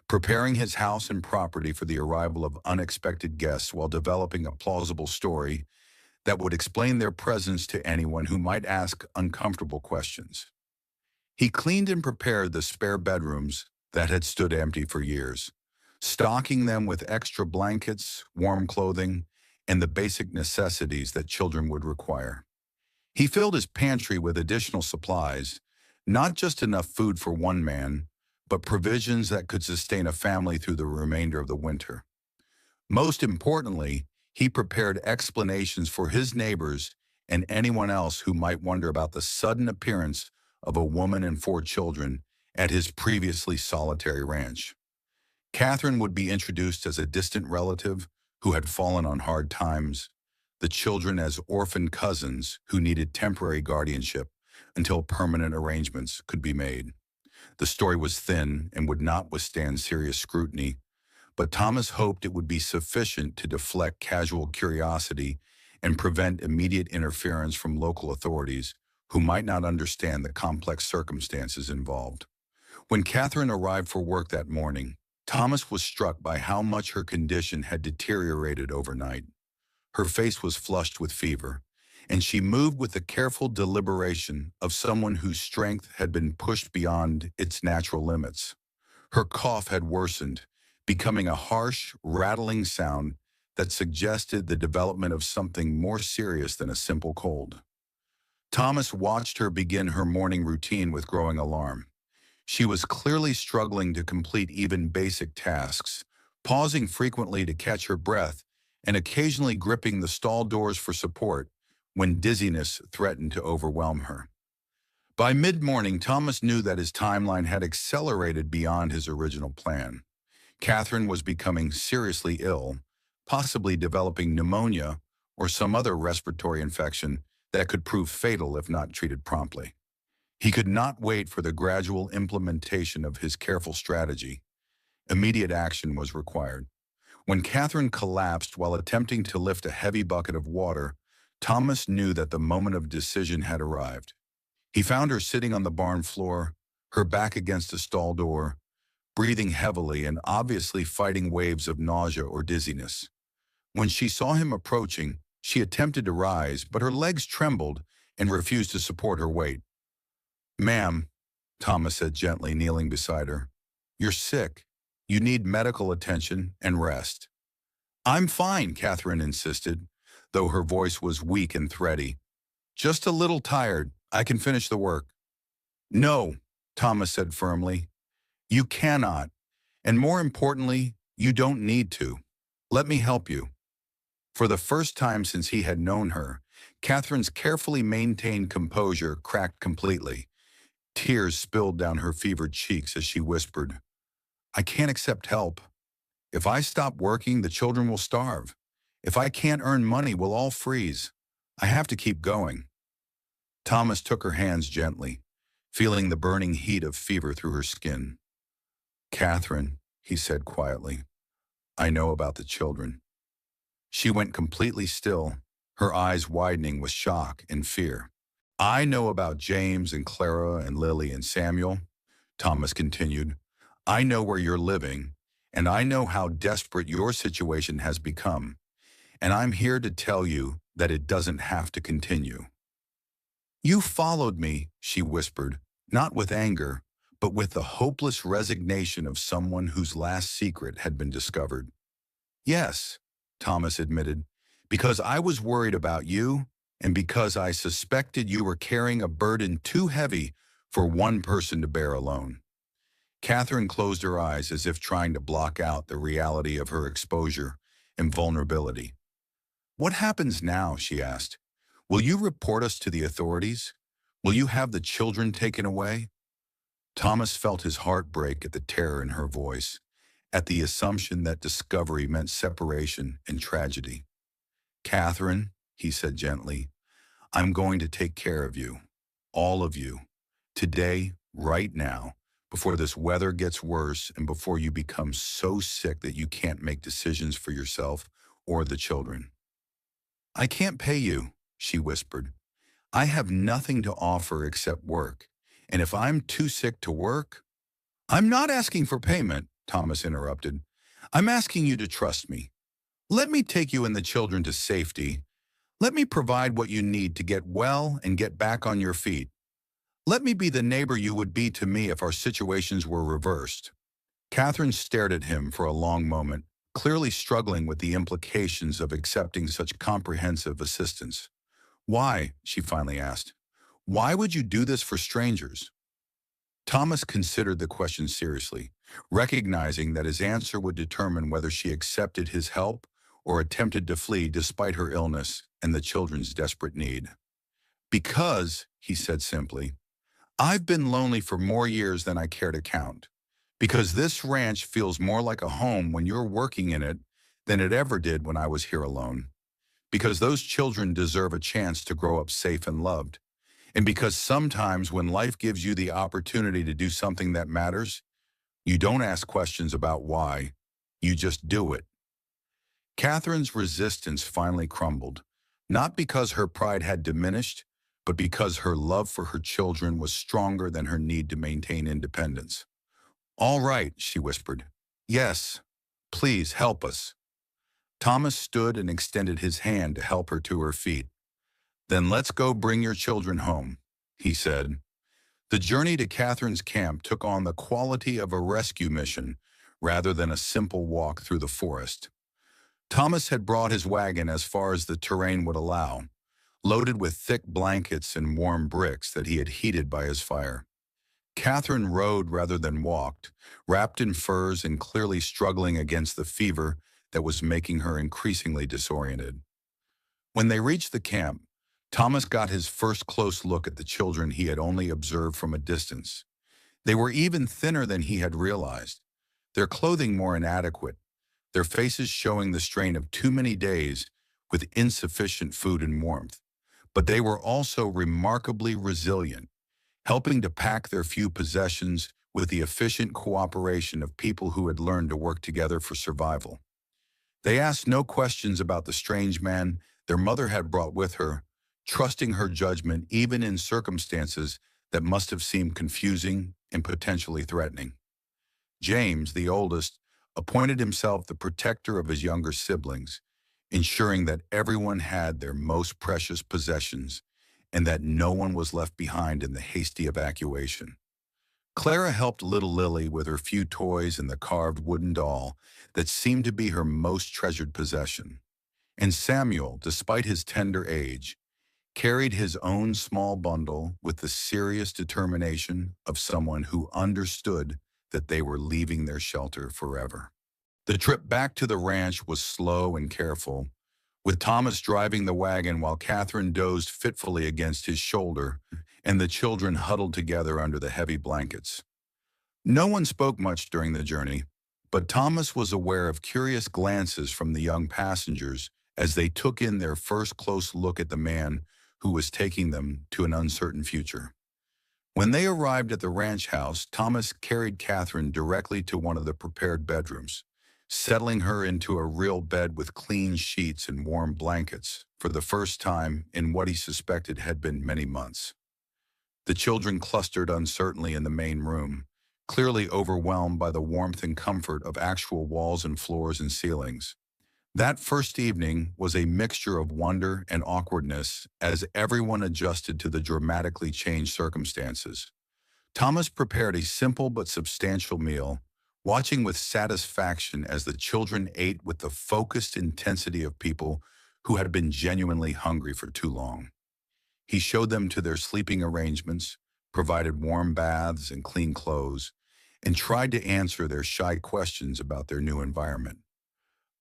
[SPEAKER 1] preparing his house and property for the arrival of unexpected guests while developing a plausible story that would explain their presence to anyone who might ask uncomfortable questions. He cleaned and prepared the spare bedrooms that had stood empty for years. stocking them with extra blankets, warm clothing, and the basic necessities that children would require. He filled his pantry with additional supplies, not just enough food for one man, but provisions that could sustain a family through the remainder of the winter. Most importantly, he prepared explanations for his neighbors and anyone else who might wonder about the sudden appearance of a woman and 4 children at his previously solitary ranch. Catherine would be introduced as a distant relative who had fallen on hard times, the children as orphan cousins who needed temporary guardianship until permanent arrangements could be made. The story was thin and would not withstand serious scrutiny, but Thomas hoped it would be sufficient to deflect casual curiosity and prevent immediate interference from local authorities who might not understand the complex circumstances involved. When Catherine arrived for work that morning, Thomas was struck by how much her condition had deteriorated overnight. Her face was flushed with fever, and she moved with the careful deliberation of someone whose strength had been pushed beyond its natural limits. Her cough had worsened, becoming a harsh, rattling sound that suggested the development of something more serious than a simple cold. Thomas watched her begin her morning routine with growing alarm. She was clearly struggling to complete even basic tasks, pausing frequently to catch her breath and occasionally gripping the stall doors for support when dizziness threatened to overwhelm her. By mid-morning, Thomas knew that his timeline had accelerated beyond his original plan. Catherine was becoming seriously ill, possibly developing pneumonia or some other respiratory infection that could prove fatal if not treated promptly. He could not wait for the gradual implementation of his careful strategy. Immediate action was required. When Catherine collapsed while attempting to lift a heavy bucket of water, Thomas knew that the moment of decision had arrived. He found her sitting on the barn floor, her back against a stall door, breathing heavily and obviously fighting waves of nausea or dizziness. When she saw him approaching, she attempted to rise, but her legs trembled and refused to support her weight. "Ma'am," Thomas said gently, kneeling beside her, "you're sick. You need medical attention and rest." "I'm fine," Catherine insisted, though her voice was weak and thready. "Just a little tired. I can finish the work." "No," Thomas said firmly. "You cannot. And more importantly, you don't need to. Let me help you." For the first time since he had known her, Catherine's carefully maintained composure cracked completely. Tears spilled down her fevered cheeks as she whispered, "I can't accept help. If I stop working, the children will starve. If I can't earn money, we'll all freeze. I have to keep going." Thomas took her hands gently, feeling the burning heat of fever through her skin. "Catherine," he said quietly, "I know about the children." She went completely still, her eyes widening with shock and fear. "I know about James and Clara and Lily and Samuel," Thomas continued. "I know where you're living, and I know how desperate your situation has become. And I'm here to tell you that it doesn't have to continue." "You followed me," she whispered, not with anger, but with the hopeless resignation of someone whose last secret had been discovered. "Yes," Thomas admitted, "because I was worried about you and because I suspected you were carrying a burden too heavy for one person to bear alone." Catherine closed her eyes as if trying to block out the reality of her exposure and vulnerability. "What happens now?" she asked. "Will you report us to the authorities? Will you have the children taken away?" Thomas felt his heart break at the terror in her voice, at the assumption that discovery meant separation and tragedy. "Catherine," he said gently, "I'm going to take care of you, all of you, today, right now, before this weather gets worse and before you become so sick that you can't make decisions for yourself or the children." "I can't pay you," she whispered. "I have nothing to offer except work, and if I'm too sick to work—" "I'm not asking for payment," Thomas interrupted. "I'm asking you to trust me. Let me take you and the children to safety. Let me provide what you need to get well and get back on your feet. Let me be the neighbor you would be to me if our situations were reversed." Catherine stared at him for a long moment, clearly struggling with the implications of accepting such comprehensive assistance. Why? She finally asked. Why would you do this for strangers? Thomas considered the question seriously, recognizing that his answer would determine whether she accepted his help or attempted to flee despite her illness and the children's desperate need. Because, he said simply, I've been lonely for more years than I care to count. Because this ranch feels more like a home when you're working in it than it ever did when I was here alone. Because those children deserve a chance to grow up safe and loved. And because sometimes when life gives you the opportunity to do something that matters, you don't ask questions about why, you just do it. Catherine's resistance finally crumbled, not because her pride had diminished, but because her love for her children was stronger than her need to maintain independence. All right, she whispered. Yes, please help us. Thomas stood and extended his hand to help her to her feet. Then let's go bring your children home, he said. The journey to Catherine's camp took on the quality of a rescue mission rather than a simple walk through the forest. Thomas had brought his wagon as far as the terrain would allow, loaded with thick blankets and warm bricks that he had heated by his fire. Catherine rode rather than walked, wrapped in furs and clearly struggling against the fever that was making her increasingly disoriented. When they reached the camp, Thomas got his first close look at the children he had only observed from a distance. They were even thinner than he had realized, their clothing more inadequate, their faces showing the strain of too many days with insufficient food and warmth. But they were also remarkably resilient, helping to pack their few possessions with the efficient cooperation of people who had learned to work together for survival. They asked no questions about the strange man their mother had brought with her, trusting her judgment even in circumstances that must have seemed confusing and potentially threatening. James, the oldest, appointed himself the protector of his younger siblings, ensuring that everyone had their most precious possessions and that no one was left behind in the hasty evacuation. Clara helped little Lily with her few toys and the carved wooden doll that seemed to be her most treasured possession. And Samuel, despite his tender age, carried his own small bundle with the serious determination of someone who understood that they were leaving their shelter forever. The trip back to the ranch was slow and careful, with Thomas driving the wagon while Catherine dozed fitfully against his shoulder and the children huddled together under the heavy blankets. No one spoke much during the journey, but Thomas was aware of curious glances from the young passengers as they took in their first close look at the man who was taking them to an uncertain future. When they arrived at the ranch house, Thomas carried Catherine directly to one of the prepared bedrooms, settling her into a real bed with clean sheets and warm blankets for the first time in what he suspected had been many months. The children clustered uncertainly in the main room, clearly overwhelmed by the warmth and comfort of actual walls and floors and ceilings. That first evening was a mixture of wonder and awkwardness as everyone adjusted to the dramatically changed circumstances. Thomas prepared a simple but substantial meal, watching with satisfaction as the children ate with the focused intensity of people who had been genuinely hungry for too long. He showed them to their sleeping arrangements, provided warm baths and clean clothes, and tried to answer their shy questions about their new environment.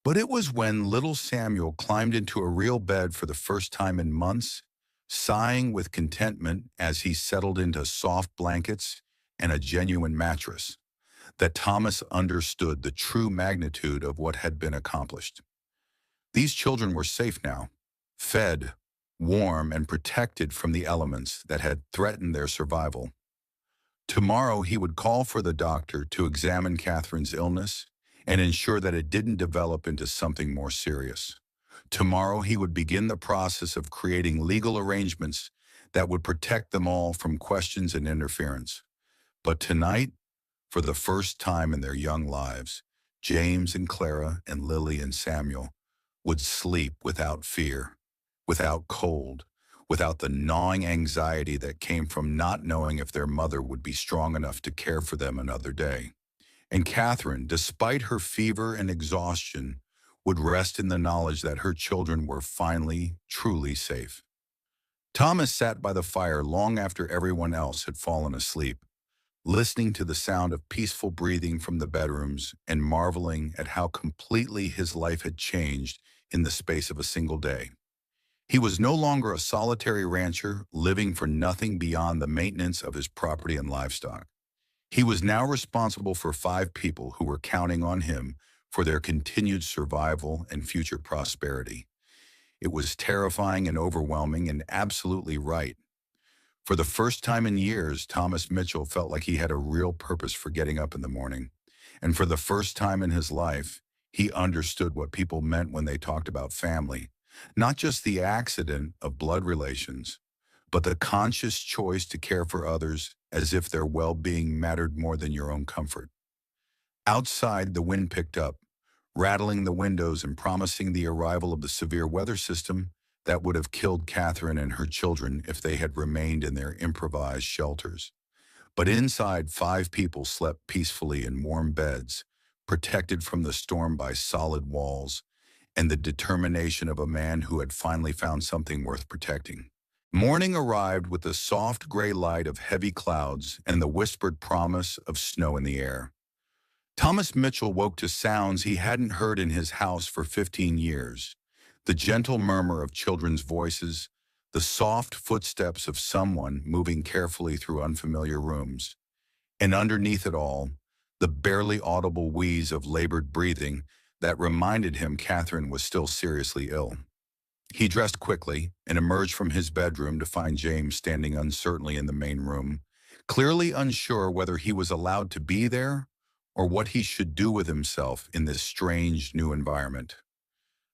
[SPEAKER 1] But it was when little Samuel climbed into a real bed for the first time in months, sighing with contentment as he settled into soft blankets and a genuine mattress, that Thomas understood the true magnitude of what had been accomplished. These children were safe now, fed, warm, and protected from the elements that had threatened their survival. Tomorrow he would call for the doctor to examine Catherine's illness and ensure that it didn't develop into something more serious. Tomorrow he would begin the process of creating legal arrangements that would protect them all from questions and interference. But tonight, for the first time in their young lives, James and Clara and Lily and Samuel would sleep without fear, without cold, without the gnawing anxiety that came from not knowing if their mother would be strong enough to care for them another day. And Catherine, despite her fever and exhaustion, would rest in the knowledge that her children were finally, truly safe. Thomas sat by the fire long after everyone else had fallen asleep, listening to the sound of peaceful breathing from the bedrooms and marveling at how completely his life had changed in the space of a single day. He was no longer a solitary rancher living for nothing beyond the maintenance of his property and livestock. He was now responsible for 5 people who were counting on him for their continued survival and future prosperity. It was terrifying and overwhelming and absolutely right. For the first time in years, Thomas Mitchell felt like he had a real purpose for getting up in the morning. And for the first time in his life, he understood what people meant when they talked about family. Not just the accident of blood relations, but the conscious choice to care for others as if their well-being mattered more than your own comfort. Outside, the wind picked up, rattling the windows and promising the arrival of the severe weather system that would have killed Catherine and her children if they had remained in their improvised shelters. But inside, 5 people slept peacefully in warm beds, protected from the storm by solid walls and the determination of a man who had finally found something worth protecting. Morning arrived with the soft gray light of heavy clouds and the whispered promise of snow in the air. Thomas Mitchell woke to sounds he hadn't heard in his house for 15 years. The gentle murmur of children's voices, the soft footsteps of someone moving carefully through unfamiliar rooms, and underneath it all, the barely audible wheeze of labored breathing that reminded him Catherine was still seriously ill. He dressed quickly and emerged from his bedroom to find James standing uncertainly in the main room, clearly unsure whether he was allowed to be there or what he should do with himself in this strange new environment.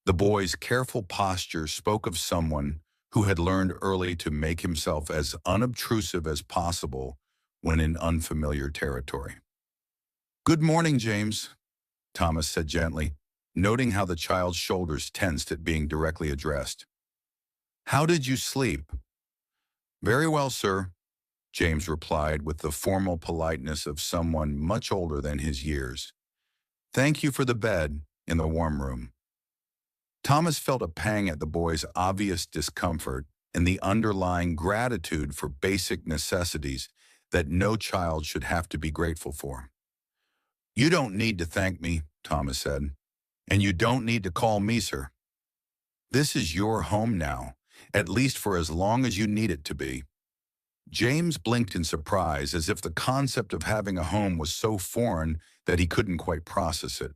[SPEAKER 1] The boy's careful posture spoke of someone who had learned early to make himself as unobtrusive as possible when in unfamiliar territory. "Good morning, James," Thomas said gently, noting how the child's shoulders tensed at being directly addressed. "How did you sleep?" "Very well, sir," James replied with the formal politeness of someone much older than his years. "Thank you for the bed in the warm room." Thomas felt a pang at the boy's obvious discomfort and the underlying gratitude for basic necessities that no child should have to be grateful for. "You don't need to thank me," Thomas said, "and you don't need to call me sir. This is your home now, at least for as long as you need it to be." James blinked in surprise, as if the concept of having a home was so foreign that he couldn't quite process it.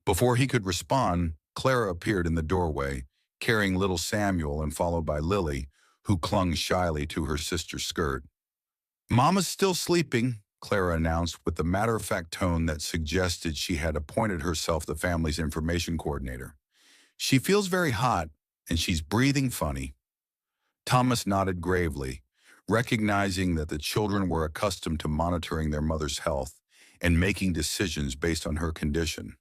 [SPEAKER 1] Before he could respond, Clara appeared in the doorway, carrying little Samuel and followed by Lily, who clung shyly to her sister's skirt. "Mama's still sleeping," Clara announced with the matter-of-fact tone that suggested she had appointed herself the family's information coordinator. "She feels very hot, and she's breathing funny." Thomas nodded gravely, recognizing that the children were accustomed to monitoring their mother's health and making decisions based on her condition.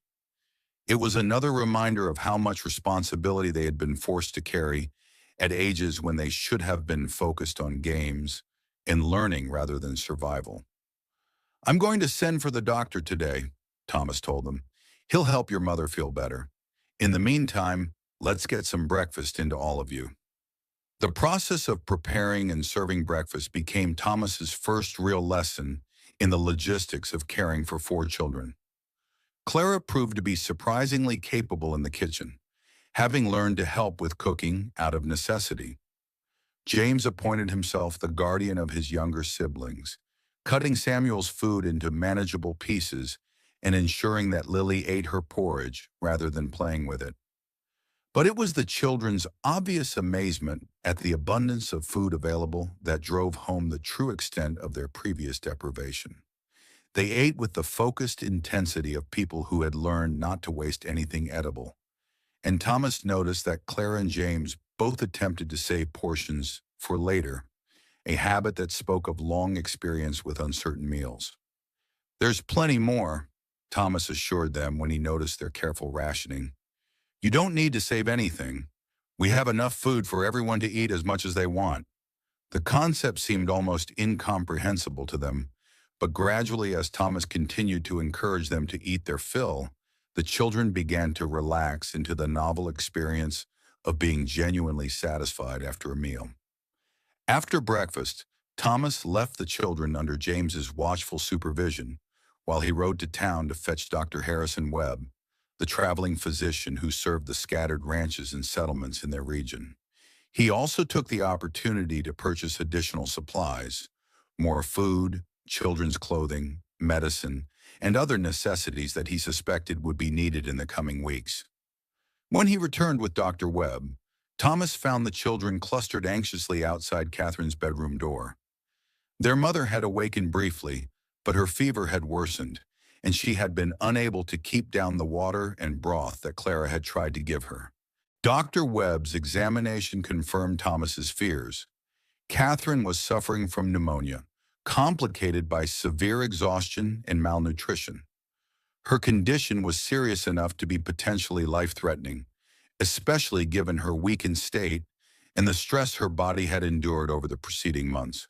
[SPEAKER 1] It was another reminder of how much responsibility they had been forced to carry at ages when they should have been focused on games and learning rather than survival. "I'm going to send for the doctor today," Thomas told them. "He'll help your mother feel better. In the meantime, let's get some breakfast into all of you." The process of preparing and serving breakfast became Thomas's first real lesson in the logistics of caring for 4 children. Clara proved to be surprisingly capable in the kitchen, having learned to help with cooking out of necessity. James appointed himself the guardian of his younger siblings, cutting Samuel's food into manageable pieces and ensuring that Lily ate her porridge rather than playing with it. But it was the children's obvious amazement at the abundance of food available that drove home the true extent of their previous deprivation. They ate with the focused intensity of people who had learned not to waste anything edible. And Thomas noticed that Clara and James both attempted to save portions for later, a habit that spoke of long experience with uncertain meals. "There's plenty more," Thomas assured them when he noticed their careful rationing. "You don't need to save anything. We have enough food for everyone to eat as much as they want." The concept seemed almost incomprehensible to them, But gradually, as Thomas continued to encourage them to eat their fill, the children began to relax into the novel experience of being genuinely satisfied after a meal. After breakfast, Thomas left the children under James's watchful supervision while he rode to town to fetch Dr. Harrison Webb, the traveling physician who served the scattered ranches and settlements in their region. He also took the opportunity to purchase additional supplies, more food, children's clothing, medicine, and other necessities that he suspected would be needed in the coming weeks. When he returned with Dr. Webb, Thomas found the children clustered anxiously outside Catherine's bedroom door. Their mother had awakened briefly, but her fever had worsened, and she had been unable to keep down the water and broth that Clara had tried to give her. Dr. Webb's examination confirmed Thomas's fears. Catherine was suffering from pneumonia, complicated by severe exhaustion and malnutrition. Her condition was serious enough to be potentially life-threatening, especially given her weakened state and the stress her body had endured over the preceding months.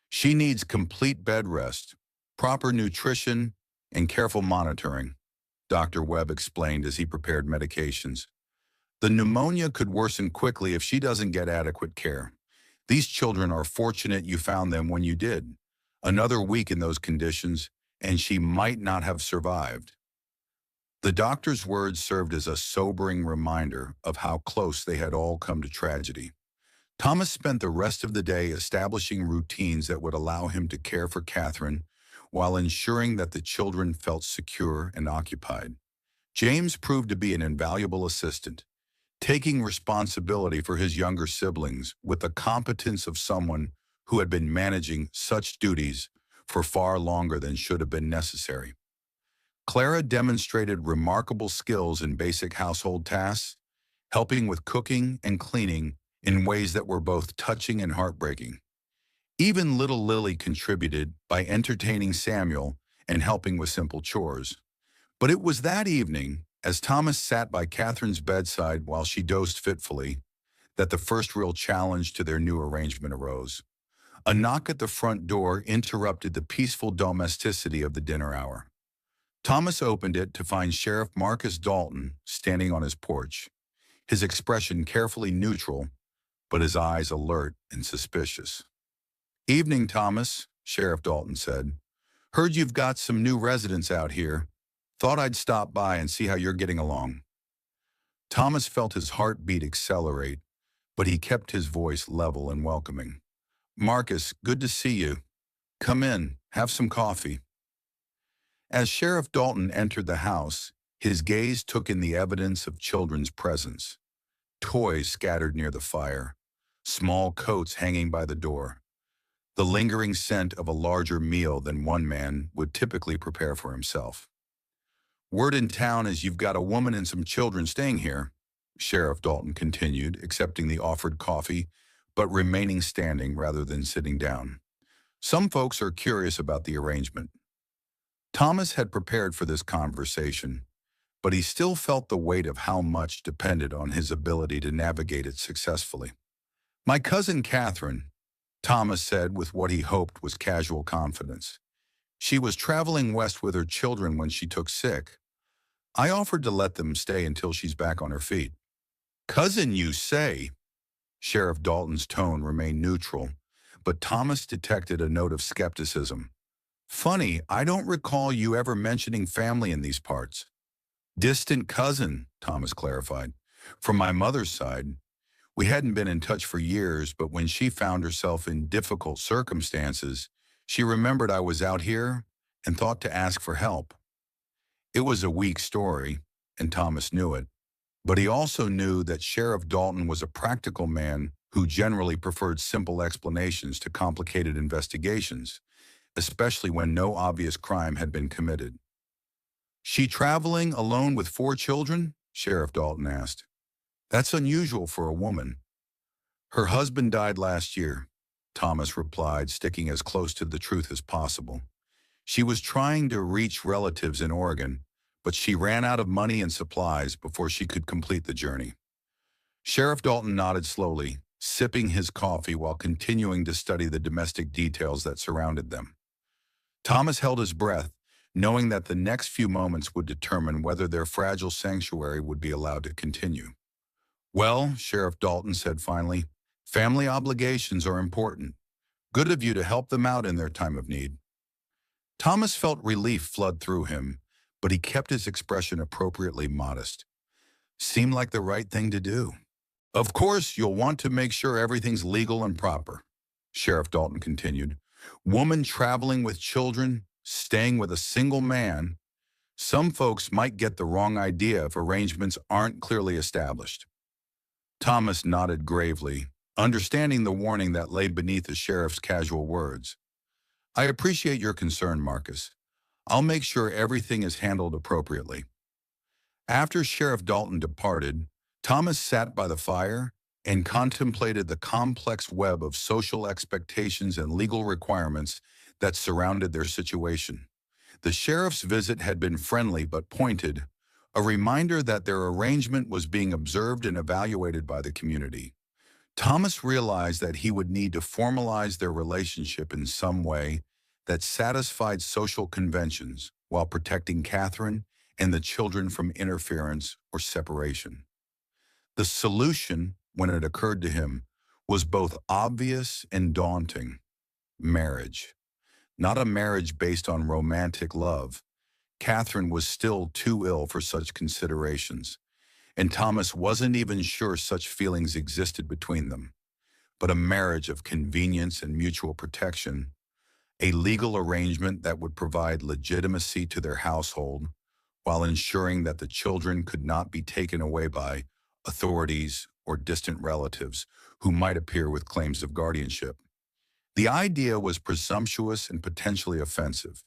[SPEAKER 1] She needs complete bed rest, proper nutrition, and careful monitoring, Dr. Webb explained as he prepared medications. The pneumonia could worsen quickly if she doesn't get adequate care. These children are fortunate you found them when you did. Another week in those conditions, and she might not have survived. The doctor's words served as a sobering reminder of how close they had all come to tragedy. Thomas spent the rest of the day establishing routines that would allow him to care for Catherine while ensuring that the children felt secure and occupied. James proved to be an invaluable assistant, taking responsibility for his younger siblings with the competence of someone who had been managing such duties for far longer than should have been necessary. Clara demonstrated remarkable skills in basic household tasks, helping with cooking and cleaning in ways that were both touching and heartbreaking. Even little Lily contributed by entertaining Samuel and helping with simple chores. But it was that evening, as Thomas sat by Catherine's bedside while she dozed fitfully, that the first real challenge to their new arrangement arose. A knock at the front door interrupted the peaceful domesticity of the dinner hour. Thomas opened it to find Sheriff Marcus Dalton standing on his porch, his expression carefully neutral, but his eyes alert and suspicious. "Evening, Thomas," Sheriff Dalton said. "Heard you've got some new residents out here. Thought I'd stop by and see how you're getting along." Thomas felt his heartbeat accelerate, but he kept his voice level and welcoming. "Marcus, good to see you. Come in, have some coffee." As Sheriff Dalton entered the house, his gaze took in the evidence of children's presence. Toys scattered near the fire, small coats hanging by the door, the lingering scent of a larger meal than one man would typically prepare for himself. "Word in town is you've got a woman and some children staying here," Sheriff Dalton continued, accepting the offered coffee, but remaining standing rather than sitting down. "Some folks are curious about the arrangement." Thomas had prepared for this conversation, but he still felt the weight of how much depended on his ability to navigate it successfully. "My cousin Catherine," Thomas said with what he hoped was casual confidence. "She was traveling west with her children when she took sick. I offered to let them stay until she's back on her feet." "Cousin, you say?" Sheriff Dalton's tone remained neutral, but Thomas detected a note of skepticism. "Funny, I don't recall you ever mentioning family in these parts." "Distant cousin," Thomas clarified. "From my mother's side. We hadn't been in touch for years, but when she found herself in difficult circumstances, she remembered I was out here and thought to ask for help." It was a weak story, and Thomas knew it, but he also knew that Sheriff Dalton was a practical man who generally preferred simple explanations to complicated investigations, especially when no obvious crime had been committed. "She traveling alone with 4 children?" Sheriff Dalton asked. "That's unusual for a woman." "Her husband died last year," Thomas replied, sticking as close to the truth as possible. "She was trying to reach relatives in Oregon, but she ran out of money and supplies before she could complete the journey." Sheriff Dalton nodded slowly, sipping his coffee while continuing to study the domestic details that surrounded them. Thomas held his breath, knowing that the next few moments would determine whether their fragile sanctuary would be allowed to continue. "Well," Sheriff Dalton said finally, "family obligations are important. Good of you to help them out in their time of need." Thomas felt relief flood through him, but he kept his expression appropriately modest. "Seemed like the right thing to do." "Of course, you'll want to make sure everything's legal and proper," Sheriff Dalton continued. "Woman traveling with children, staying with a single man, some folks might get the wrong idea if arrangements aren't clearly established." Thomas nodded gravely, understanding the warning that lay beneath the sheriff's casual words. "I appreciate your concern, Marcus. I'll make sure everything is handled appropriately." After Sheriff Dalton departed, Thomas sat by the fire and contemplated the complex web of social expectations and legal requirements that surrounded their situation. The sheriff's visit had been friendly but pointed, a reminder that their arrangement was being observed and evaluated by the community. Thomas realized that he would need to formalize their relationship in some way that satisfied social conventions while protecting Catherine and the children from interference or separation. The solution, when it occurred to him, was both obvious and daunting: marriage. Not a marriage based on romantic love. Catherine was still too ill for such considerations, and Thomas wasn't even sure such feelings existed between them. But a marriage of convenience and mutual protection, a legal arrangement that would provide legitimacy to their household while ensuring that the children could not be taken away by authorities or distant relatives who might appear with claims of guardianship. The idea was presumptuous and potentially offensive.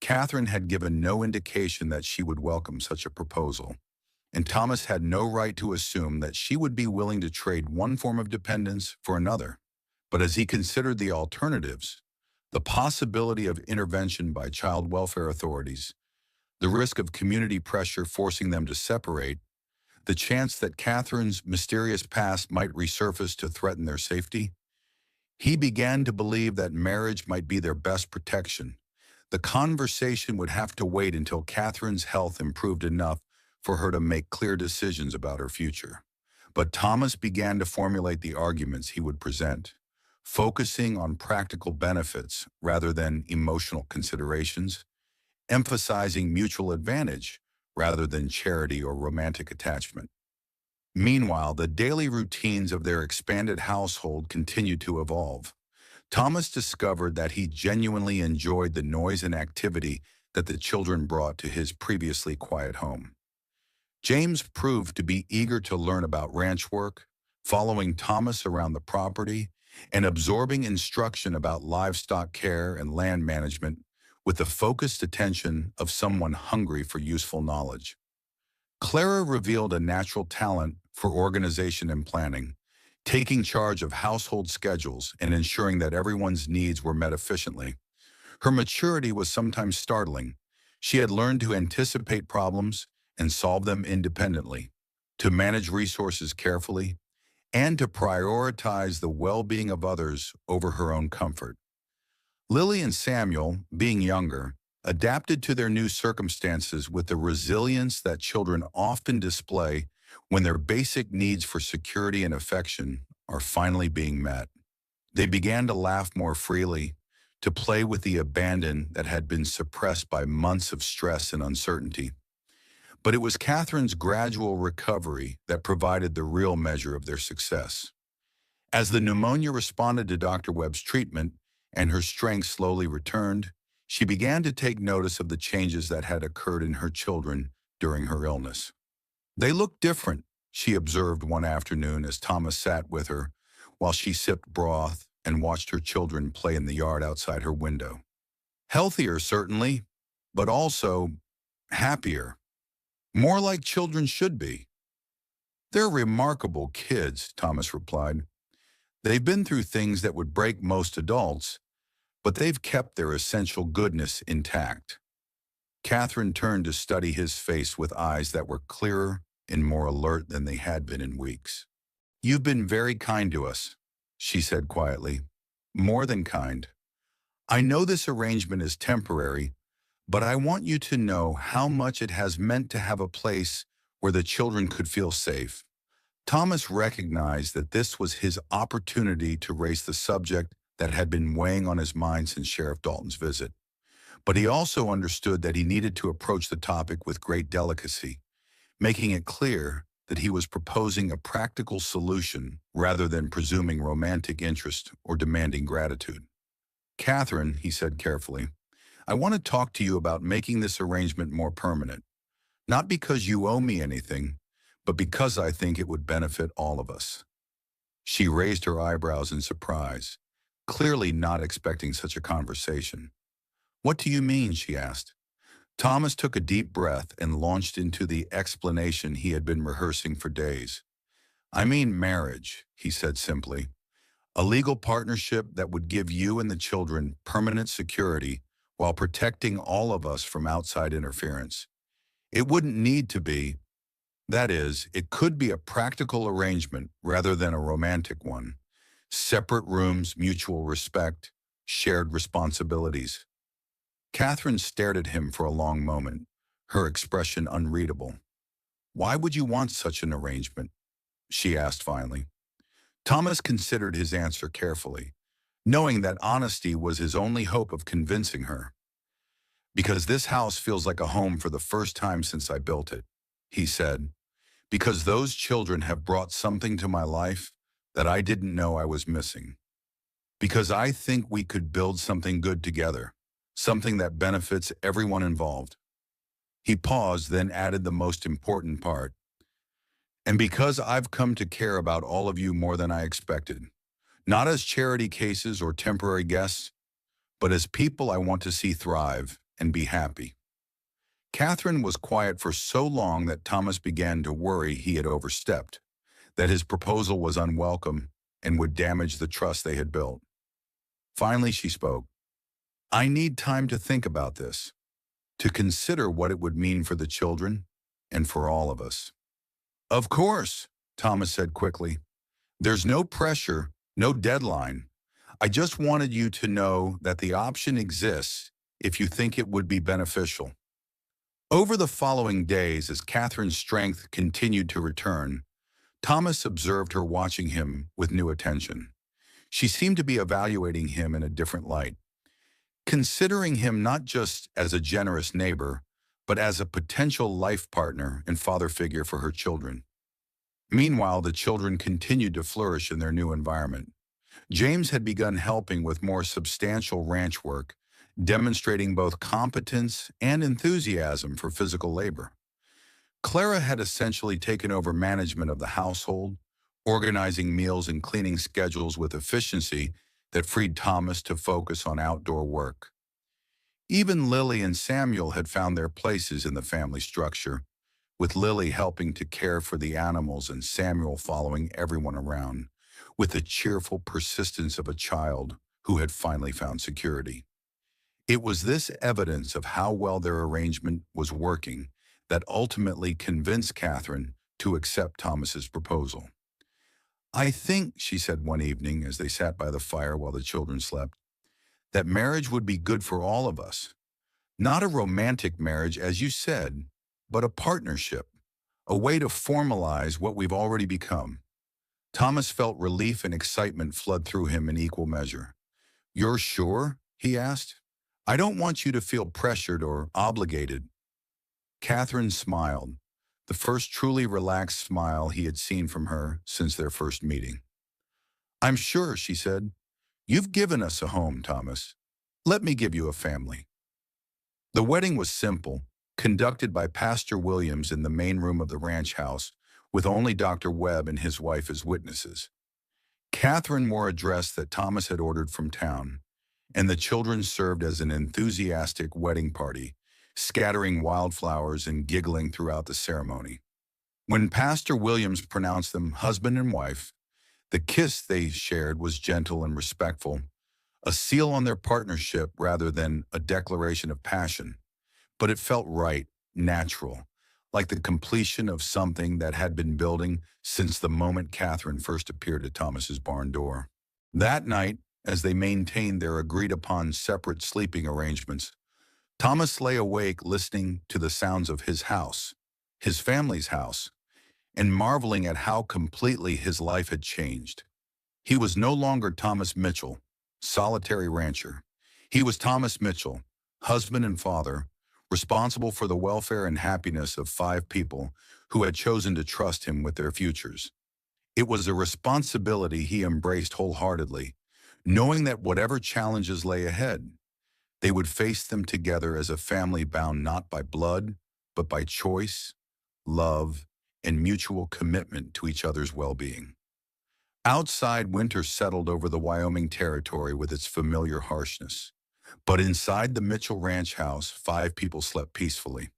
[SPEAKER 1] Catherine had given no indication that she would welcome such a proposal, and Thomas had no right to assume that she would be willing to trade one form of dependence for another. But as he considered the alternatives, the possibility of intervention by child welfare authorities, the risk of community pressure forcing them to separate, the chance that Catherine's mysterious past might resurface to threaten their safety, he began to believe that marriage might be their best protection. The conversation would have to wait until Catherine's health improved enough for her to make clear decisions about her future. But Thomas began to formulate the arguments he would present, focusing on practical benefits rather than emotional considerations, emphasizing mutual advantage rather than charity or romantic attachment. Meanwhile, the daily routines of their expanded household continued to evolve. Thomas discovered that he genuinely enjoyed the noise and activity that the children brought to his previously quiet home. James proved to be eager to learn about ranch work, following Thomas around the property and absorbing instruction about livestock care and land management with the focused attention of someone hungry for useful knowledge. Clara revealed a natural talent for organization and planning, taking charge of household schedules and ensuring that everyone's needs were met efficiently. Her maturity was sometimes startling. She had learned to anticipate problems and solve them independently, to manage resources carefully, and to prioritize the well-being of others over her own comfort. Lily and Samuel, being younger, adapted to their new circumstances with the resilience that children often display when their basic needs for security and affection are finally being met. They began to laugh more freely, to play with the abandon that had been suppressed by months of stress and uncertainty. But it was Catherine's gradual recovery that provided the real measure of their success. As the pneumonia responded to Dr. Webb's treatment and her strength slowly returned, she began to take notice of the changes that had occurred in her children during her illness. "They look different," she observed one afternoon as Thomas sat with her while she sipped broth and watched her children play in the yard outside her window. "Healthier, certainly, but also happier. More like children should be." "They're remarkable kids," Thomas replied. "They've been through things that would break most adults, but they've kept their essential goodness intact." Catherine turned to study his face with eyes that were clearer and more alert than they had been in weeks. "You've been very kind to us," she said quietly. "More than kind. I know this arrangement is temporary, but I want you to know how much it has meant to have a place where the children could feel safe. Thomas recognized that this was his opportunity to raise the subject that had been weighing on his mind since Sheriff Dalton's visit. But he also understood that he needed to approach the topic with great delicacy, making it clear that he was proposing a practical solution rather than presuming romantic interest or demanding gratitude. Catherine, he said carefully, I want to talk to you about making this arrangement more permanent, not because you owe me anything, but because I think it would benefit all of us. She raised her eyebrows in surprise, clearly not expecting such a conversation. What do you mean? She asked. Thomas took a deep breath and launched into the explanation he had been rehearsing for days. I mean marriage, he said simply. A legal partnership that would give you and the children permanent security while protecting all of us from outside interference. It wouldn't need to be. That is, it could be a practical arrangement rather than a romantic one. Separate rooms, mutual respect, shared responsibilities. Catherine stared at him for a long moment, her expression unreadable. Why would you want such an arrangement? She asked finally. Thomas considered his answer carefully, knowing that honesty was his only hope of convincing her. Because this house feels like a home for the first time since I built it, he said. Because those children have brought something to my life that I didn't know I was missing. Because I think we could build something good together, something that benefits everyone involved. He paused, then added the most important part. And because I've come to care about all of you more than I expected, not as charity cases or temporary guests, but as people I want to see thrive and be happy. Catherine was quiet for so long that Thomas began to worry he had overstepped, that his proposal was unwelcome and would damage the trust they had built. Finally, she spoke. I need time to think about this, to consider what it would mean for the children and for all of us. Of course, Thomas said quickly. There's no pressure, no deadline. I just wanted you to know that the option exists if you think it would be beneficial. Over the following days, as Catherine's strength continued to return, Thomas observed her watching him with new attention. She seemed to be evaluating him in a different light, considering him not just as a generous neighbor, but as a potential life partner and father figure for her children. Meanwhile, the children continued to flourish in their new environment. James had begun helping with more substantial ranch work, demonstrating both competence and enthusiasm for physical labor. Clara had essentially taken over management of the household, organizing meals and cleaning schedules with efficiency that freed Thomas to focus on outdoor work. Even Lily and Samuel had found their places in the family structure, with Lily helping to care for the animals and Samuel following everyone around, with the cheerful persistence of a child who had finally found security. It was this evidence of how well their arrangement was working that ultimately convinced Catherine to accept Thomas's proposal. I think, she said one evening as they sat by the fire while the children slept, that marriage would be good for all of us. Not a romantic marriage, as you said, but a partnership, a way to formalize what we've already become. Thomas felt relief and excitement flood through him in equal measure. You're sure? He asked. I don't want you to feel pressured or obligated. Catherine smiled, the first truly relaxed smile he had seen from her since their first meeting. I'm sure, she said. You've given us a home, Thomas. Let me give you a family. The wedding was simple, conducted by Pastor Williams in the main room of the ranch house, with only Dr. Webb and his wife as witnesses. Catherine wore a dress that Thomas had ordered from town, and the children served as an enthusiastic wedding party, scattering wildflowers and giggling throughout the ceremony. When Pastor Williams pronounced them husband and wife, the kiss they shared was gentle and respectful, a seal on their partnership rather than a declaration of passion. But it felt right, natural, like the completion of something that had been building since the moment Catherine first appeared at Thomas's barn door. That night, as they maintained their agreed-upon separate sleeping arrangements. Thomas lay awake listening to the sounds of his house, his family's house, and marveling at how completely his life had changed. He was no longer Thomas Mitchell, solitary rancher. He was Thomas Mitchell, husband and father, responsible for the welfare and happiness of 5 people who had chosen to trust him with their futures. It was a responsibility he embraced wholeheartedly, knowing that whatever challenges lay ahead, they would face them together as a family bound not by blood, but by choice, love, and mutual commitment to each other's well-being. Outside, winter settled over the Wyoming territory with its familiar harshness. But inside the Mitchell Ranch house, 5 people slept peacefully,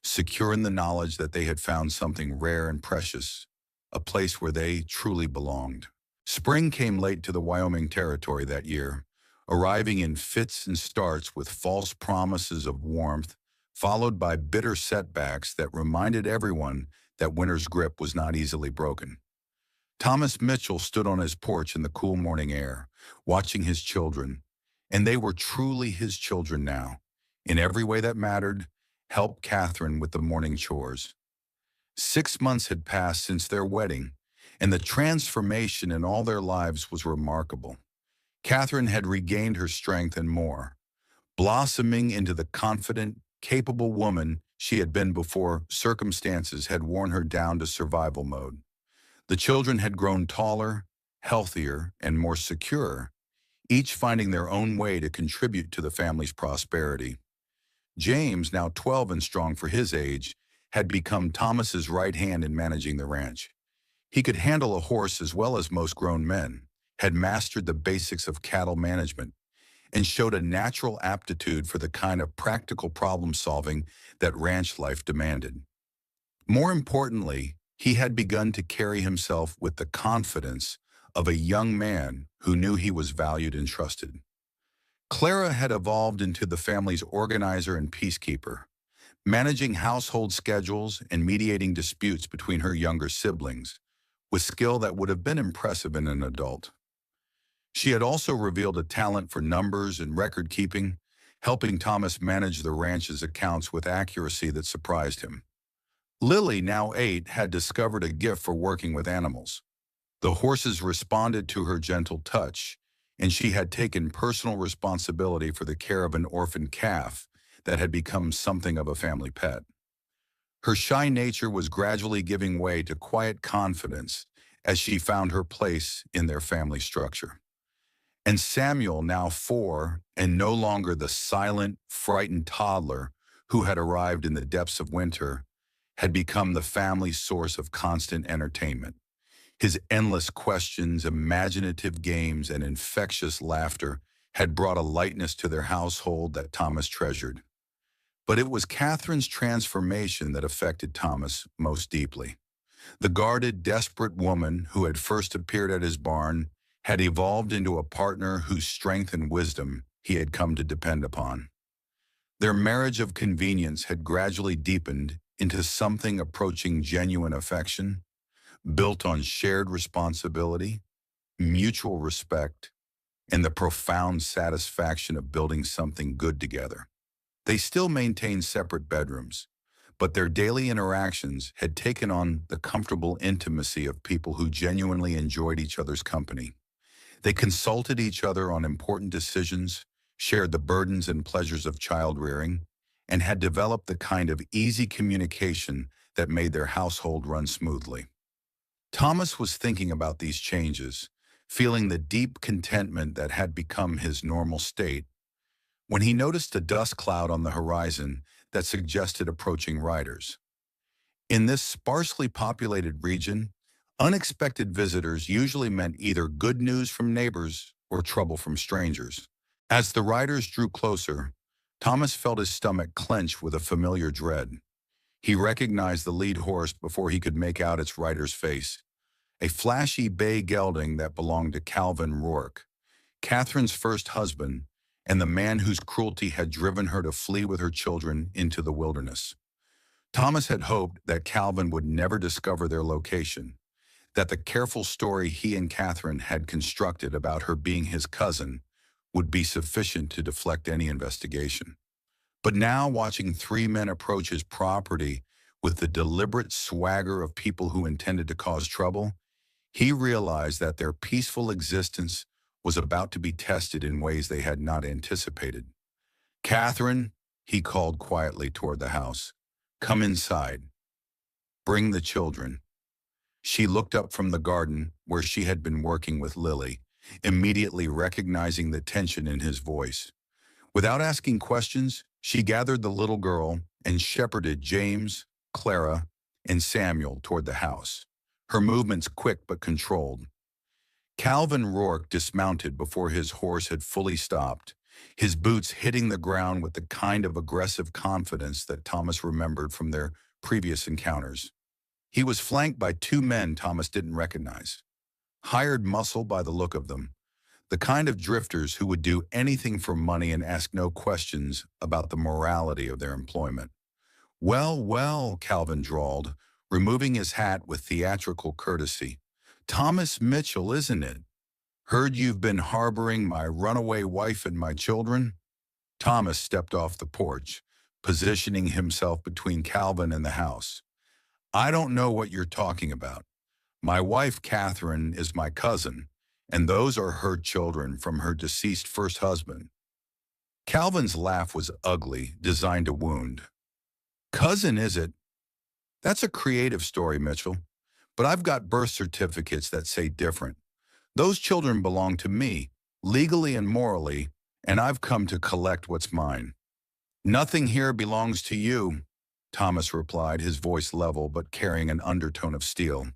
[SPEAKER 1] secure in the knowledge that they had found something rare and precious, a place where they truly belonged. Spring came late to the Wyoming territory that year, arriving in fits and starts with false promises of warmth, followed by bitter setbacks that reminded everyone that winter's grip was not easily broken. Thomas Mitchell stood on his porch in the cool morning air, watching his children, and they were truly his children now. In every way that mattered, helped Catherine with the morning chores. 6 months had passed since their wedding, and the transformation in all their lives was remarkable. Catherine had regained her strength and more, blossoming into the confident, capable woman she had been before circumstances had worn her down to survival mode. The children had grown taller, healthier, and more secure, each finding their own way to contribute to the family's prosperity. James, now 12 and strong for his age, had become Thomas's right hand in managing the ranch. He could handle a horse as well as most grown men, had mastered the basics of cattle management, and showed a natural aptitude for the kind of practical problem-solving that ranch life demanded. More importantly, he had begun to carry himself with the confidence of a young man who knew he was valued and trusted. Clara had evolved into the family's organizer and peacekeeper, managing household schedules and mediating disputes between her younger siblings, with skill that would have been impressive in an adult. She had also revealed a talent for numbers and record-keeping, helping Thomas manage the ranch's accounts with accuracy that surprised him. Lily, now 8, had discovered a gift for working with animals. The horses responded to her gentle touch, and she had taken personal responsibility for the care of an orphan calf that had become something of a family pet. Her shy nature was gradually giving way to quiet confidence as she found her place in their family structure. And Samuel, now 4, and no longer the silent, frightened toddler who had arrived in the depths of winter, had become the family's source of constant entertainment. His endless questions, imaginative games, and infectious laughter had brought a lightness to their household that Thomas treasured. But it was Catherine's transformation that affected Thomas most deeply. The guarded, desperate woman who had first appeared at his barn had evolved into a partner whose strength and wisdom he had come to depend upon. Their marriage of convenience had gradually deepened into something approaching genuine affection, built on shared responsibility, mutual respect, and the profound satisfaction of building something good together. They still maintained separate bedrooms, but their daily interactions had taken on the comfortable intimacy of people who genuinely enjoyed each other's company. They consulted each other on important decisions, shared the burdens and pleasures of child-rearing, and had developed the kind of easy communication that made their household run smoothly. Thomas was thinking about these changes, feeling the deep contentment that had become his normal state, when he noticed a dust cloud on the horizon that suggested approaching riders. In this sparsely populated region, unexpected visitors usually meant either good news from neighbors or trouble from strangers. As the riders drew closer, Thomas felt his stomach clench with a familiar dread. He recognized the lead horse before he could make out its rider's face, a flashy bay gelding that belonged to Calvin Rourke, Catherine's first husband, and the man whose cruelty had driven her to flee with her children into the wilderness. Thomas had hoped that Calvin would never discover their location, that the careful story he and Catherine had constructed about her being his cousin would be sufficient to deflect any investigation. But now, watching three men approach his property with the deliberate swagger of people who intended to cause trouble, he realized that their peaceful existence was about to be tested in ways they had not anticipated. "Catherine," he called quietly toward the house, "come inside. Bring the children." She looked up from the garden where she had been working with Lily, immediately recognizing the tension in his voice. Without asking questions, she gathered the little girl and shepherded James, Clara, and Samuel toward the house, her movements quick but controlled. Calvin Rourke dismounted before his horse had fully stopped, his boots hitting the ground with the kind of aggressive confidence that Thomas remembered from their previous encounters. He was flanked by two men Thomas didn't recognize, hired muscle by the look of them, the kind of drifters who would do anything for money and ask no questions about the morality of their employment. "Well, well," Calvin drawled, removing his hat with theatrical courtesy. "Thomas Mitchell, isn't it? Heard you've been harboring my runaway wife and my children?" Thomas stepped off the porch, positioning himself between Calvin and the house. "I don't know what you're talking about. My wife, Catherine, is my cousin, and those are her children from her deceased first husband." Calvin's laugh was ugly, designed to wound. "Cousin, is it? That's a creative story, Mitchell. But I've got birth certificates that say different. Those children belong to me, legally and morally, and I've come to collect what's mine." "Nothing here belongs to you," Thomas replied, his voice level but carrying an undertone of steel.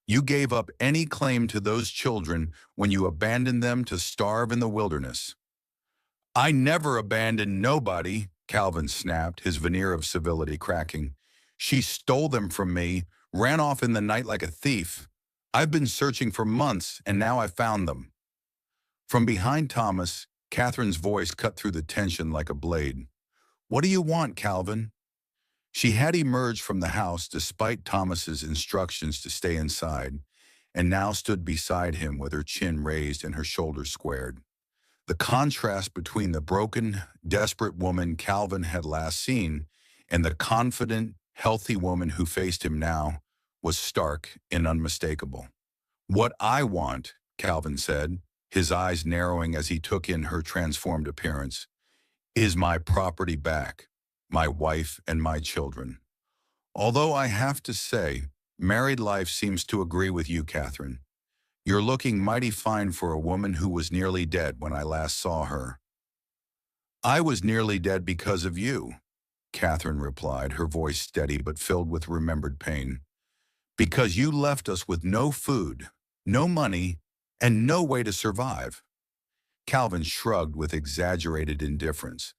[SPEAKER 1] "You gave up any claim to those children when you abandoned them to starve in the wilderness." "I never abandoned nobody," Calvin snapped, his veneer of civility cracking. "She stole them from me, ran off in the night like a thief. I've been searching for months, and now I found them." From behind Thomas, Catherine's voice cut through the tension like a blade. "What do you want, Calvin?" She had emerged from the house despite Thomas's instructions to stay inside, and now stood beside him with her chin raised and her shoulders squared. The contrast between the broken, desperate woman Calvin had last seen and the confident, healthy woman who faced him now was stark and unmistakable. "What I want," Calvin said, his eyes narrowing as he took in her transformed appearance, "is my property back, my wife and my children. Although I have to say, married life seems to agree with you, Catherine. You're looking mighty fine for a woman who was nearly dead when I last saw her." "I was nearly dead because of you," Catherine replied, her voice steady but filled with remembered pain. "Because you left us with no food, no money, and no way to survive." Calvin shrugged with exaggerated indifference.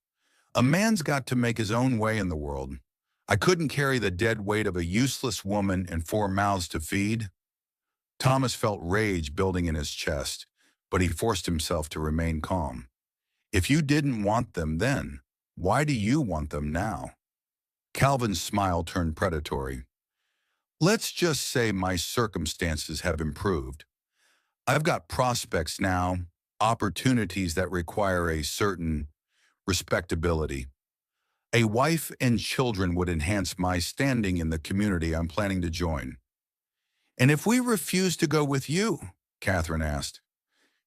[SPEAKER 1] "A man's got to make his own way in the world. I couldn't carry the dead weight of a useless woman and four mouths to feed." Thomas felt rage building in his chest, but he forced himself to remain calm. "If you didn't want them then, why do you want them now?" Calvin's smile turned predatory. "Let's just say my circumstances have improved. I've got prospects now, opportunities that require a certain respectability. A wife and children would enhance my standing in the community I'm planning to join." "And if we refuse to go with you?" Catherine asked.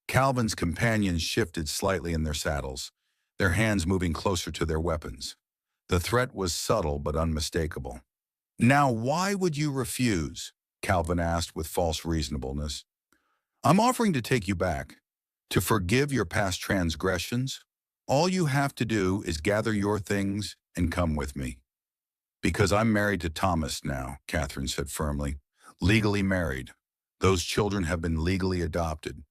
[SPEAKER 1] Calvin's companions shifted slightly in their saddles, their hands moving closer to their weapons. The threat was subtle but unmistakable. "Now, why would you refuse?" Calvin asked with false reasonableness. "I'm offering to take you back, to forgive your past transgressions. All you have to do is gather your things and come with me." "Because I'm married to Thomas now," Catherine said firmly. "Legally married. Those children have been legally adopted.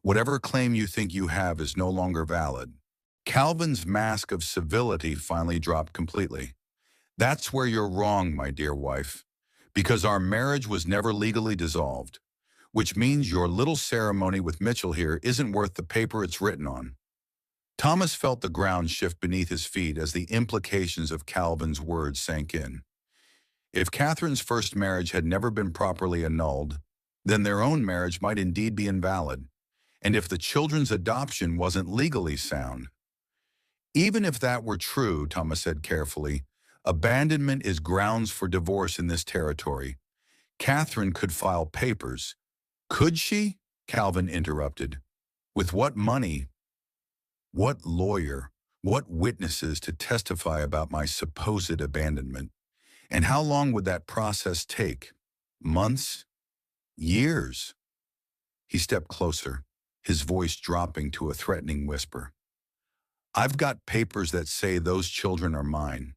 [SPEAKER 1] Whatever claim you think you have is no longer valid." Calvin's mask of civility finally dropped completely. "That's where you're wrong, my dear wife, because our marriage was never legally dissolved, which means your little ceremony with Mitchell here isn't worth the paper it's written on." Thomas felt the ground shift beneath his feet as the implications of Calvin's words sank in. If Catherine's first marriage had never been properly annulled, then their own marriage might indeed be invalid, and if the children's adoption wasn't legally sound. Even if that were true, Thomas said carefully, abandonment is grounds for divorce in this territory. Catherine could file papers. Could she? Calvin interrupted. With what money? What lawyer? What witnesses to testify about my supposed abandonment? And how long would that process take? Months? Years? He stepped closer, his voice dropping to a threatening whisper. I've got papers that say those children are mine.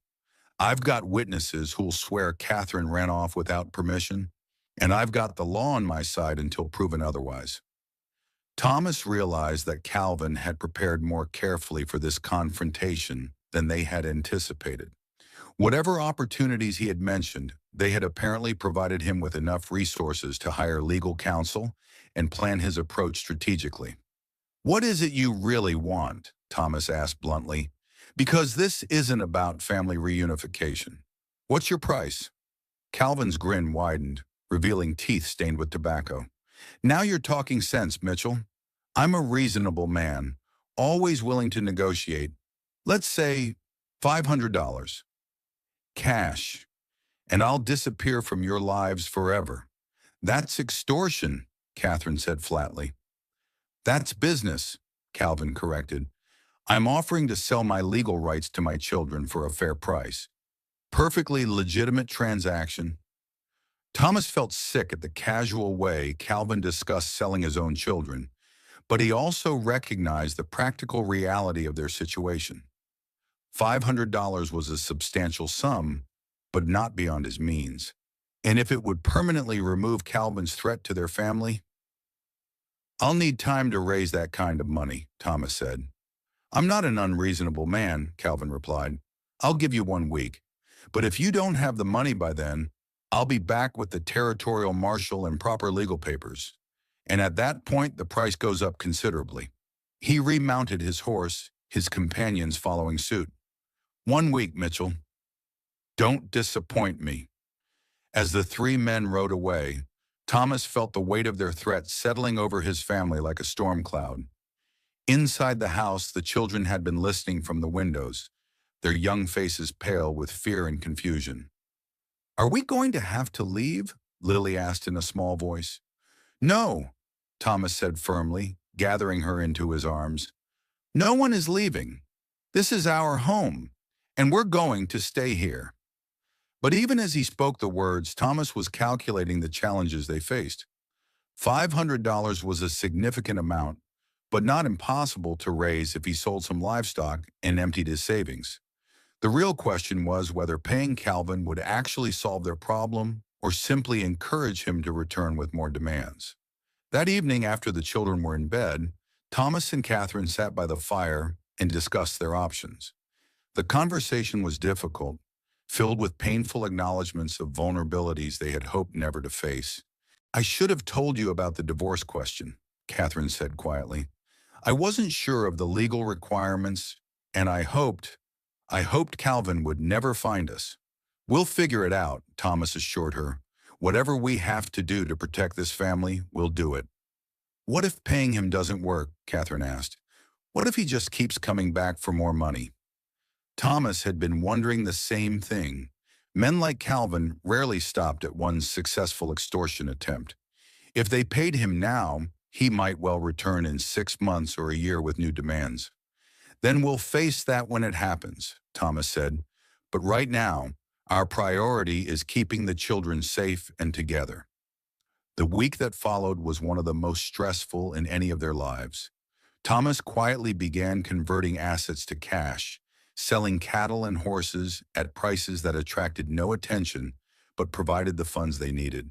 [SPEAKER 1] I've got witnesses who'll swear Catherine ran off without permission, and I've got the law on my side until proven otherwise. Thomas realized that Calvin had prepared more carefully for this confrontation than they had anticipated. Whatever opportunities he had mentioned, they had apparently provided him with enough resources to hire legal counsel and plan his approach strategically. What is it you really want? Thomas asked bluntly. Because this isn't about family reunification. What's your price? Calvin's grin widened, revealing teeth stained with tobacco. Now you're talking sense, Mitchell. I'm a reasonable man, always willing to negotiate. Let's say $500. Cash. And I'll disappear from your lives forever. That's extortion, Catherine said flatly. That's business, Calvin corrected. I'm offering to sell my legal rights to my children for a fair price. Perfectly legitimate transaction. Thomas felt sick at the casual way Calvin discussed selling his own children, but he also recognized the practical reality of their situation. $500 was a substantial sum, but not beyond his means. And if it would permanently remove Calvin's threat to their family, I'll need time to raise that kind of money, Thomas said. I'm not an unreasonable man, Calvin replied. I'll give you 1 week. But if you don't have the money by then, I'll be back with the territorial marshal and proper legal papers. And at that point, the price goes up considerably. He remounted his horse, his companions following suit. 1 week, Mitchell. Don't disappoint me. As the 3 men rode away, Thomas felt the weight of their threat settling over his family like a storm cloud. Inside the house, the children had been listening from the windows, their young faces pale with fear and confusion. Are we going to have to leave? Lily asked in a small voice. No, Thomas said firmly, gathering her into his arms. No one is leaving. This is our home, and we're going to stay here. But even as he spoke the words, Thomas was calculating the challenges they faced. $500 was a significant amount, but not impossible to raise if he sold some livestock and emptied his savings. The real question was whether paying Calvin would actually solve their problem or simply encourage him to return with more demands. That evening, after the children were in bed, Thomas and Catherine sat by the fire and discussed their options. The conversation was difficult, filled with painful acknowledgments of vulnerabilities they had hoped never to face. I should have told you about the divorce question, Catherine said quietly. I wasn't sure of the legal requirements, and I hoped Calvin would never find us. We'll figure it out, Thomas assured her. Whatever we have to do to protect this family, we'll do it. What if paying him doesn't work? Catherine asked. What if he just keeps coming back for more money? Thomas had been wondering the same thing. Men like Calvin rarely stopped at one successful extortion attempt. If they paid him now, he might well return in 6 months or a year with new demands. Then we'll face that when it happens, Thomas said. But right now, our priority is keeping the children safe and together. The week that followed was one of the most stressful in any of their lives. Thomas quietly began converting assets to cash, selling cattle and horses at prices that attracted no attention but provided the funds they needed.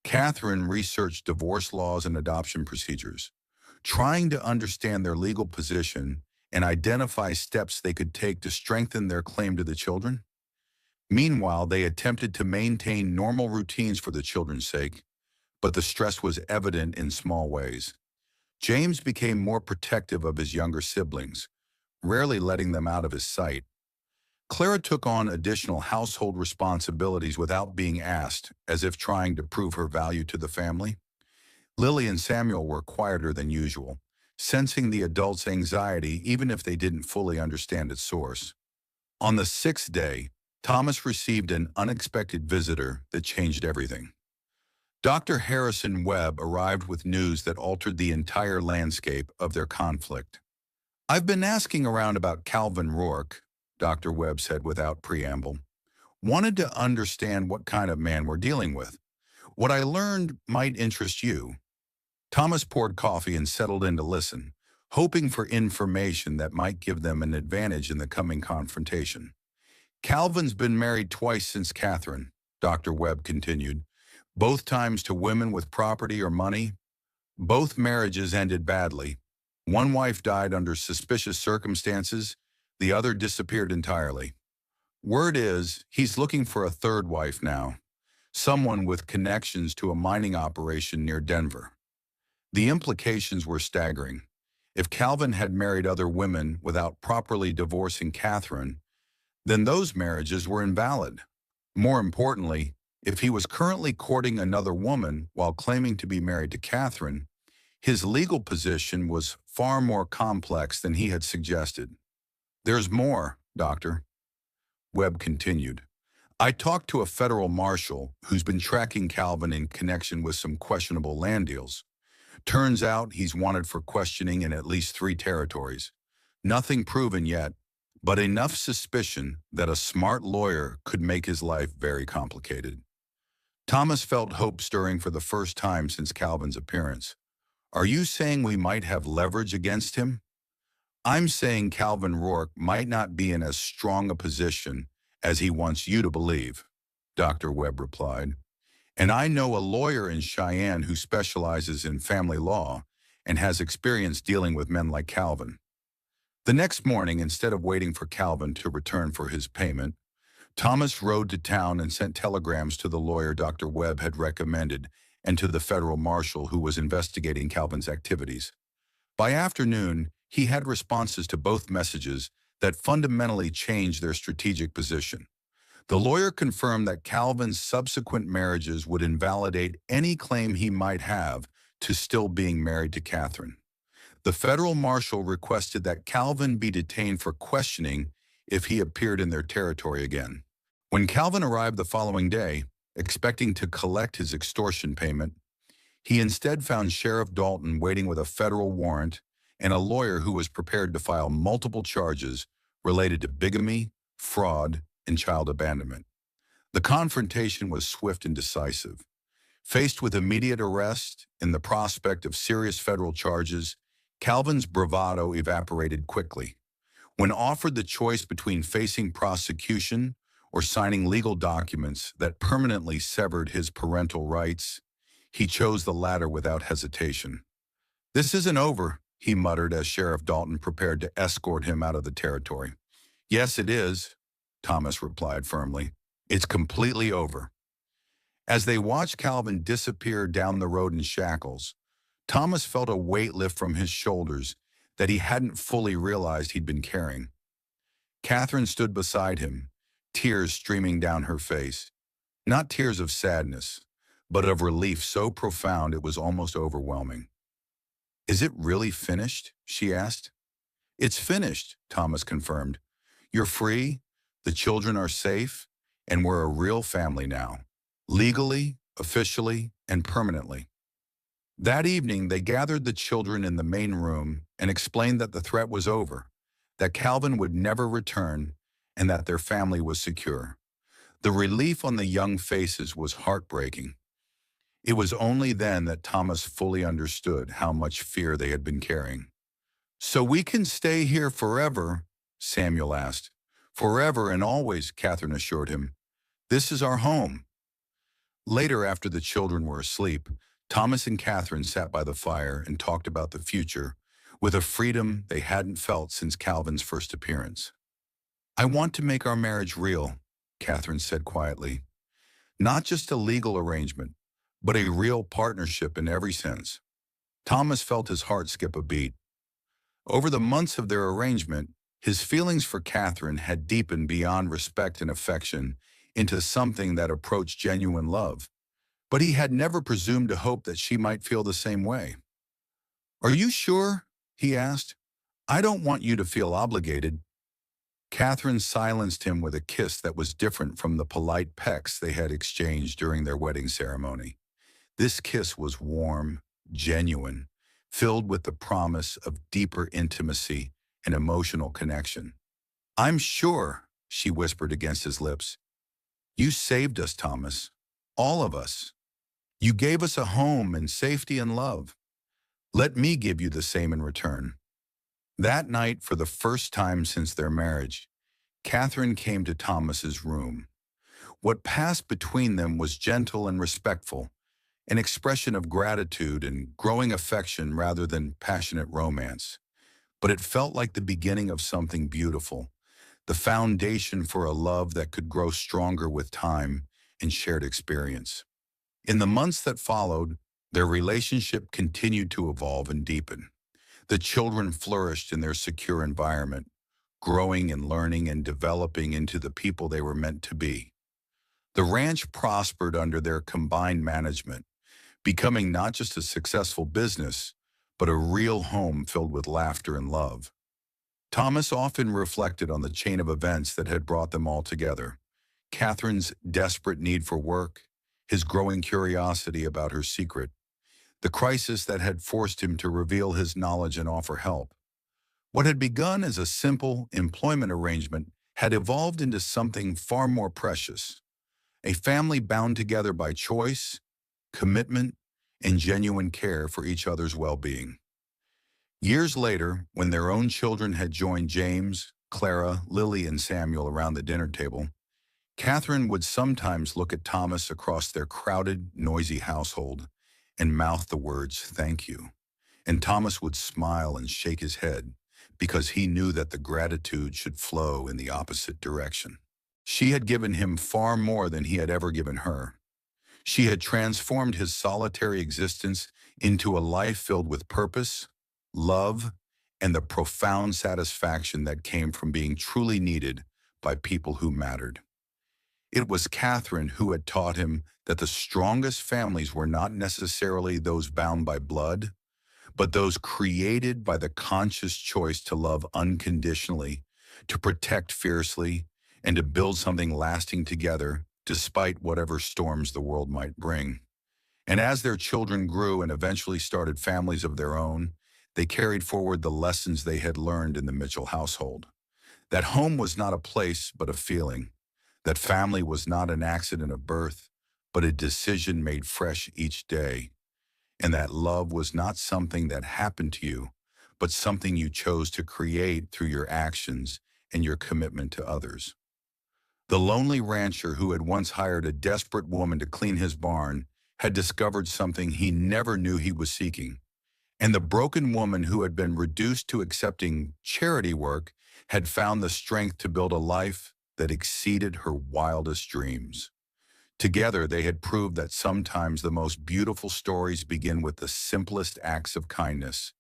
[SPEAKER 1] Catherine researched divorce laws and adoption procedures, trying to understand their legal position and identify steps they could take to strengthen their claim to the children. Meanwhile, they attempted to maintain normal routines for the children's sake, but the stress was evident in small ways. James became more protective of his younger siblings, rarely letting them out of his sight. Clara took on additional household responsibilities without being asked, as if trying to prove her value to the family. Lily and Samuel were quieter than usual, sensing the adults' anxiety even if they didn't fully understand its source. On the sixth day, Thomas received an unexpected visitor that changed everything. Dr. Harrison Webb arrived with news that altered the entire landscape of their conflict. "I've been asking around about Calvin Rourke," Dr. Webb said without preamble. "Wanted to understand what kind of man we're dealing with. What I learned might interest you." Thomas poured coffee and settled in to listen, hoping for information that might give them an advantage in the coming confrontation. "Calvin's been married twice since Catherine," Dr. Webb continued, "both times to women with property or money. Both marriages ended badly. One wife died under suspicious circumstances, the other disappeared entirely. Word is, he's looking for a third wife now, someone with connections to a mining operation near Denver." The implications were staggering. If Calvin had married other women without properly divorcing Catherine, then those marriages were invalid. More importantly, if he was currently courting another woman while claiming to be married to Catherine, his legal position was far more complex than he had suggested. "There's more, Doctor," Webb continued. "I talked to a federal marshal who's been tracking Calvin in connection with some questionable land deals. Turns out he's wanted for questioning in at least 3 territories. Nothing proven yet, but enough suspicion that a smart lawyer could make his life very complicated." Thomas felt hope stirring for the first time since Calvin's appearance. "Are you saying we might have leverage against him?" "I'm saying Calvin Rourke might not be in as strong a position as he wants you to believe," Dr. Webb replied. "And I know a lawyer in Cheyenne who specializes in family law and has experience dealing with men like Calvin." The next morning, instead of waiting for Calvin to return for his payment, Thomas rode to town and sent telegrams to the lawyer Dr. Webb had recommended and to the federal marshal who was investigating Calvin's activities. By afternoon, he had responses to both messages that fundamentally changed their strategic position. The lawyer confirmed that Calvin's subsequent marriages would invalidate any claim he might have to still being married to Catherine. The federal marshal requested that Calvin be detained for questioning if he appeared in their territory again. When Calvin arrived the following day, expecting to collect his extortion payment, he instead found Sheriff Dalton waiting with a federal warrant and a lawyer who was prepared to file multiple charges related to bigamy, fraud, and child abandonment. The confrontation was swift and decisive. Faced with immediate arrest and the prospect of serious federal charges, Calvin's bravado evaporated quickly. When offered the choice between facing prosecution or signing legal documents that permanently severed his parental rights, he chose the latter without hesitation. "This isn't over," he muttered as Sheriff Dalton prepared to escort him out of the territory. "Yes, it is," Thomas replied firmly. "It's completely over." As they watched Calvin disappear down the road in shackles, Thomas felt a weight lift from his shoulders that he hadn't fully realized he'd been carrying. Catherine stood beside him, tears streaming down her face. Not tears of sadness, but of relief so profound it was almost overwhelming. "Is it really finished?" she asked. "It's finished," Thomas confirmed. "You're free, the children are safe, and we're a real family now. Legally, officially, and permanently." That evening, they gathered the children in the main room and explained that the threat was over, that Calvin would never return, and that their family was secure. The relief on the young faces was heartbreaking. It was only then that Thomas fully understood how much fear they had been carrying. "So we can stay here forever?" Samuel asked. "Forever and always," Catherine assured him. "This is our home." Later, after the children were asleep, Thomas and Catherine sat by the fire and talked about the future with a freedom they hadn't felt since Calvin's first appearance. "I want to make our marriage real," Catherine said quietly. "Not just a legal arrangement, but a real partnership in every sense." Thomas felt his heart skip a beat. Over the months of their arrangement, his feelings for Catherine had deepened beyond respect and affection into something that approached genuine love. but he had never presumed to hope that she might feel the same way. "Are you sure?" he asked. "I don't want you to feel obligated." Catherine silenced him with a kiss that was different from the polite pecks they had exchanged during their wedding ceremony. This kiss was warm, genuine, filled with the promise of deeper intimacy and emotional connection. "I'm sure," she whispered against his lips. "You saved us, Thomas. All of us. You gave us a home and safety and love. Let me give you the same in return." That night, for the first time since their marriage, Catherine came to Thomas's room. What passed between them was gentle and respectful, an expression of gratitude and growing affection rather than passionate romance. But it felt like the beginning of something beautiful, the foundation for a love that could grow stronger with time and shared experience. In the months that followed, their relationship continued to evolve and deepen. The children flourished in their secure environment, growing and learning and developing into the people they were meant to be. The ranch prospered under their combined management, becoming not just a successful business, but a real home filled with laughter and love. Thomas often reflected on the chain of events that had brought them all together. Catherine's desperate need for work, his growing curiosity about her secret, the crisis that had forced him to reveal his knowledge and offer help. What had begun as a simple employment arrangement had evolved into something far more precious, a family bound together by choice, commitment, and genuine care for each other's well-being. Years later, when their own children had joined James, Clara, Lily, and Samuel around the dinner table, Catherine would sometimes look at Thomas across their crowded, noisy household and mouth the words, "Thank you." And Thomas would smile and shake his head because he knew that the gratitude should flow in the opposite direction. She had given him far more than he had ever given her. She had transformed his solitary existence into a life filled with purpose, love, and the profound satisfaction that came from being truly needed by people who mattered. It was Catherine who had taught him that the strongest families were not necessarily those bound by blood, but those created by the conscious choice to love unconditionally, to protect fiercely, and to build something lasting together despite whatever storms the world might bring. And as their children grew and eventually started families of their own, they carried forward the lessons they had learned in the Mitchell household. That home was not a place, but a feeling. That family was not an accident of birth, but a decision made fresh each day. And that love was not something that happened to you, but something you chose to create through your actions and your commitment to others. The lonely rancher who had once hired a desperate woman to clean his barn had discovered something he never knew he was seeking. And the broken woman who had been reduced to accepting charity work had found the strength to build a life that exceeded her wildest dreams. Together, they had proved that sometimes the most beautiful stories begin with the simplest acts of kindness,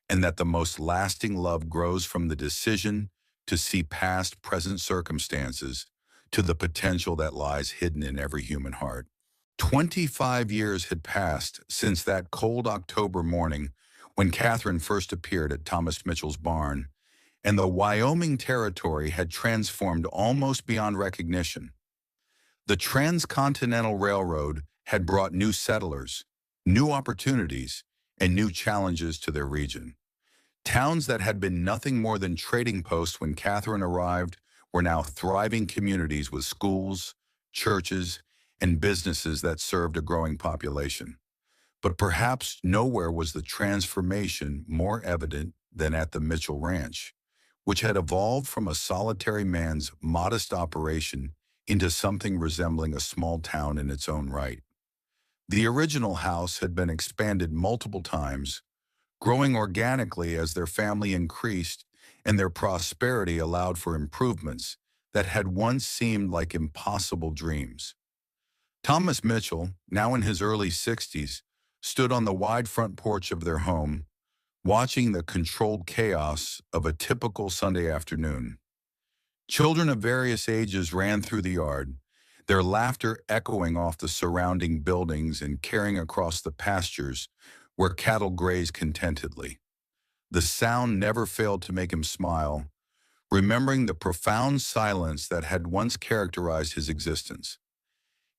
[SPEAKER 1] and that the most lasting love grows from the decision to see past present circumstances to the potential that lies hidden in every human heart. 25 years had passed since that cold October morning when Catherine first appeared at Thomas Mitchell's barn, and the Wyoming territory had transformed almost beyond recognition. The Transcontinental Railroad had brought new settlers, new opportunities, and new challenges to their region. Towns that had been nothing more than trading posts when Catherine arrived were now thriving communities with schools, churches, and businesses that served a growing population. But perhaps nowhere was the transformation more evident than at the Mitchell Ranch, which had evolved from a solitary man's modest operation into something resembling a small town in its own right. The original house had been expanded multiple times, growing organically as their family increased and their prosperity allowed for improvements that had once seemed like impossible dreams. Thomas Mitchell, now in his early 60s, stood on the wide front porch of their home, watching the controlled chaos of a typical Sunday afternoon. Children of various ages ran through the yard, their laughter echoing off the surrounding buildings and carrying across the pastures where cattle grazed contentedly. The sound never failed to make him smile, remembering the profound silence that had once characterized his existence.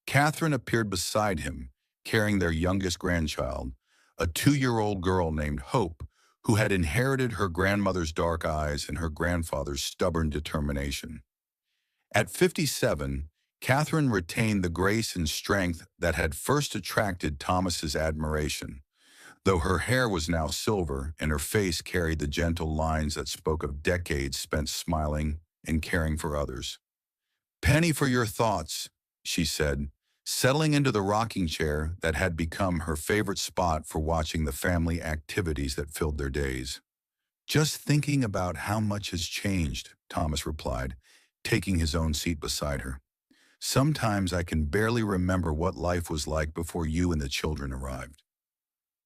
[SPEAKER 1] Catherine appeared beside him, carrying their youngest grandchild, a 2-year-old girl named Hope, who had inherited her grandmother's dark eyes and her grandfather's stubborn determination. At 57, Catherine retained the grace and strength that had first attracted Thomas's admiration, though her hair was now silver and her face carried the gentle lines that spoke of decades spent smiling and caring for others. "Penny for your thoughts," she said, settling into the rocking chair that had become her favorite spot for watching the family activities that filled their days. "Just thinking about how much has changed," Thomas replied, taking his own seat beside her. "Sometimes I can barely remember what life was like before you and the children arrived."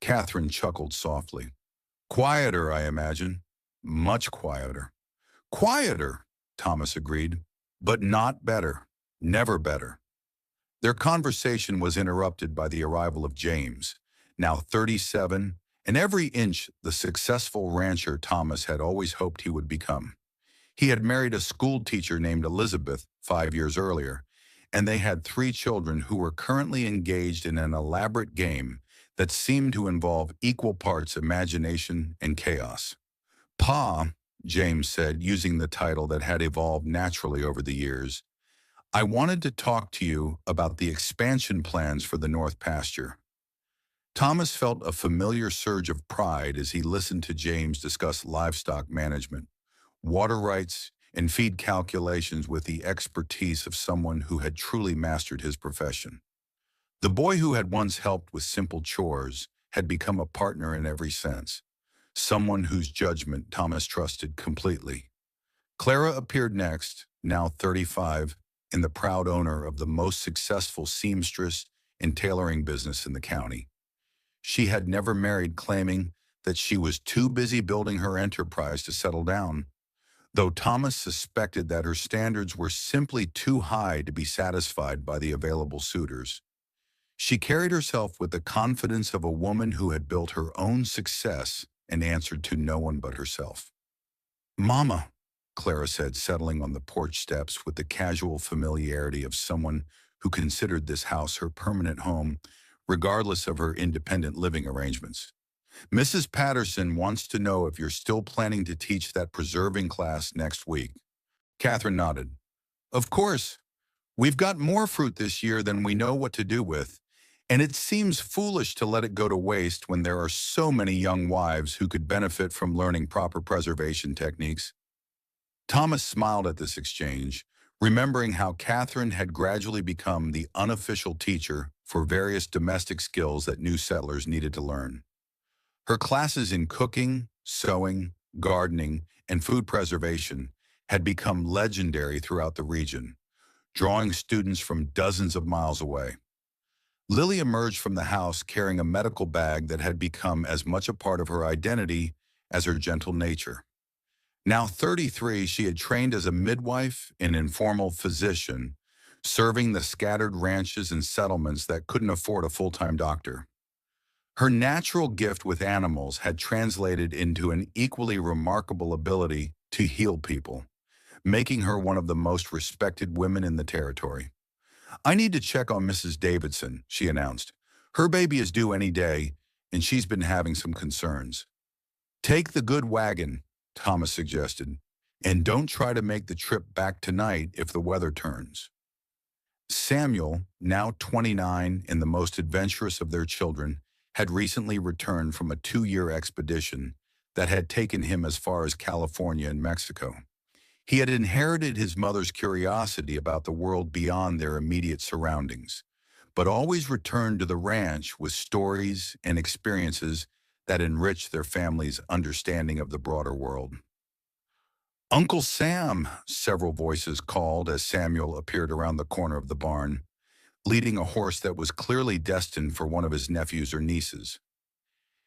[SPEAKER 1] Catherine chuckled softly. "Quieter, I imagine." "Much quieter." "Quieter," Thomas agreed, "but not better. Never better." Their conversation was interrupted by the arrival of James, now 37, and every inch the successful rancher Thomas had always hoped he would become. He had married a school teacher named Elizabeth 5 years earlier, and they had 3 children who were currently engaged in an elaborate game that seemed to involve equal parts imagination and chaos. "Pa," James said, using the title that had evolved naturally over the years, "I wanted to talk to you about the expansion plans for the North Pasture." Thomas felt a familiar surge of pride as he listened to James discuss livestock management, water rights, and feed calculations with the expertise of someone who had truly mastered his profession. The boy who had once helped with simple chores had become a partner in every sense, someone whose judgment Thomas trusted completely. Clara appeared next, now 35, and the proud owner of the most successful seamstress and tailoring business in the county. She had never married, claiming that she was too busy building her enterprise to settle down, though Thomas suspected that her standards were simply too high to be satisfied by the available suitors. She carried herself with the confidence of a woman who had built her own success and answered to no one but herself. "Mama," Clara said, settling on the porch steps with the casual familiarity of someone who considered this house her permanent home, regardless of her independent living arrangements. "Mrs. Patterson wants to know if you're still planning to teach that preserving class next week." Catherine nodded. "Of course. We've got more fruit this year than we know what to do with, and it seems foolish to let it go to waste when there are so many young wives who could benefit from learning proper preservation techniques." Thomas smiled at this exchange, remembering how Catherine had gradually become the unofficial teacher for various domestic skills that new settlers needed to learn. Her classes in cooking, sewing, gardening, and food preservation had become legendary throughout the region, drawing students from dozens of miles away. Lily emerged from the house carrying a medical bag that had become as much a part of her identity as her gentle nature. Now 33, she had trained as a midwife and informal physician, serving the scattered ranches and settlements that couldn't afford a full-time doctor. Her natural gift with animals had translated into an equally remarkable ability to heal people, making her one of the most respected women in the territory. "I need to check on Mrs. Davidson," she announced. "Her baby is due any day, and she's been having some concerns." "Take the good wagon," Thomas suggested, "and don't try to make the trip back tonight if the weather turns." Samuel, now 29 and the most adventurous of their children, had recently returned from a 2-year expedition that had taken him as far as California and Mexico. He had inherited his mother's curiosity about the world beyond their immediate surroundings, but always returned to the ranch with stories and experiences that enriched their family's understanding of the broader world. "Uncle Sam," several voices called as Samuel appeared around the corner of the barn, leading a horse that was clearly destined for one of his nephews or nieces.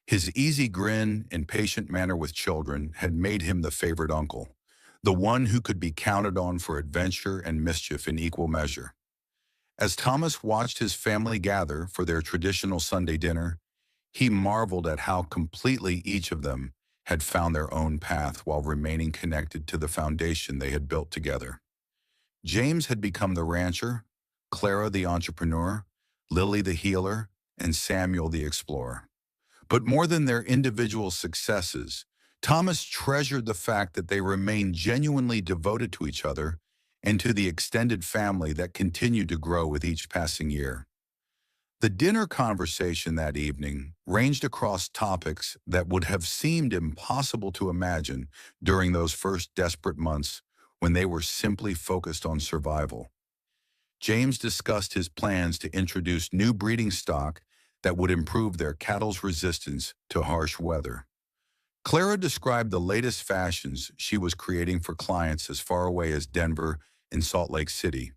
[SPEAKER 1] His easy grin and patient manner with children had made him the favorite uncle, the one who could be counted on for adventure and mischief in equal measure. As Thomas watched his family gather for their traditional Sunday dinner, he marveled at how completely each of them had found their own path while remaining connected to the foundation they had built together. James had become the rancher, Clara the entrepreneur, Lily the healer, and Samuel the explorer. But more than their individual successes, Thomas treasured the fact that they remained genuinely devoted to each other and to the extended family that continued to grow with each passing year. The dinner conversation that evening ranged across topics that would have seemed impossible to imagine during those first desperate months when they were simply focused on survival. James discussed his plans to introduce new breeding stock that would improve their cattle's resistance to harsh weather. Clara described the latest fashions she was creating for clients as far away as Denver and Salt Lake City.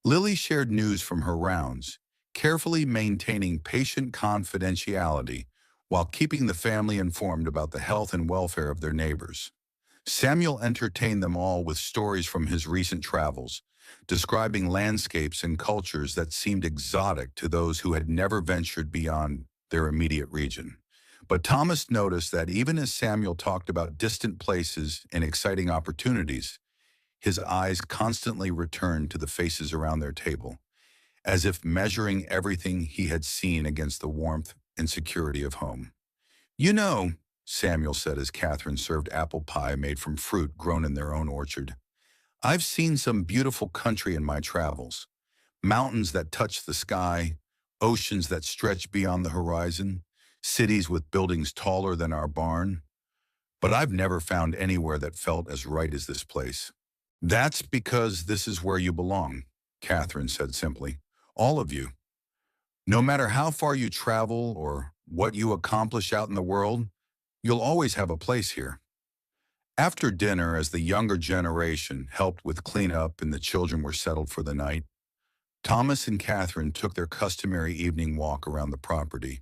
[SPEAKER 1] Lily shared news from her rounds, carefully maintaining patient confidentiality while keeping the family informed about the health and welfare of their neighbors. Samuel entertained them all with stories from his recent travels, describing landscapes and cultures that seemed exotic to those who had never ventured beyond their immediate region. But Thomas noticed that even as Samuel talked about distant places and exciting opportunities, his eyes constantly returned to the faces around their table, as if measuring everything he had seen against the warmth and security of home. "You know," Samuel said as Catherine served apple pie made from fruit grown in their own orchard, "I've seen some beautiful country in my travels. Mountains that touch the sky, oceans that stretch beyond the horizon, cities with buildings taller than our barn. But I've never found anywhere that felt as right as this place." "That's because this is where you belong," Catherine said simply. "All of you. No matter how far you travel or what you accomplish out in the world, you'll always have a place here." After dinner, as the younger generation helped with cleanup and the children were settled for the night, Thomas and Catherine took their customary evening walk around the property.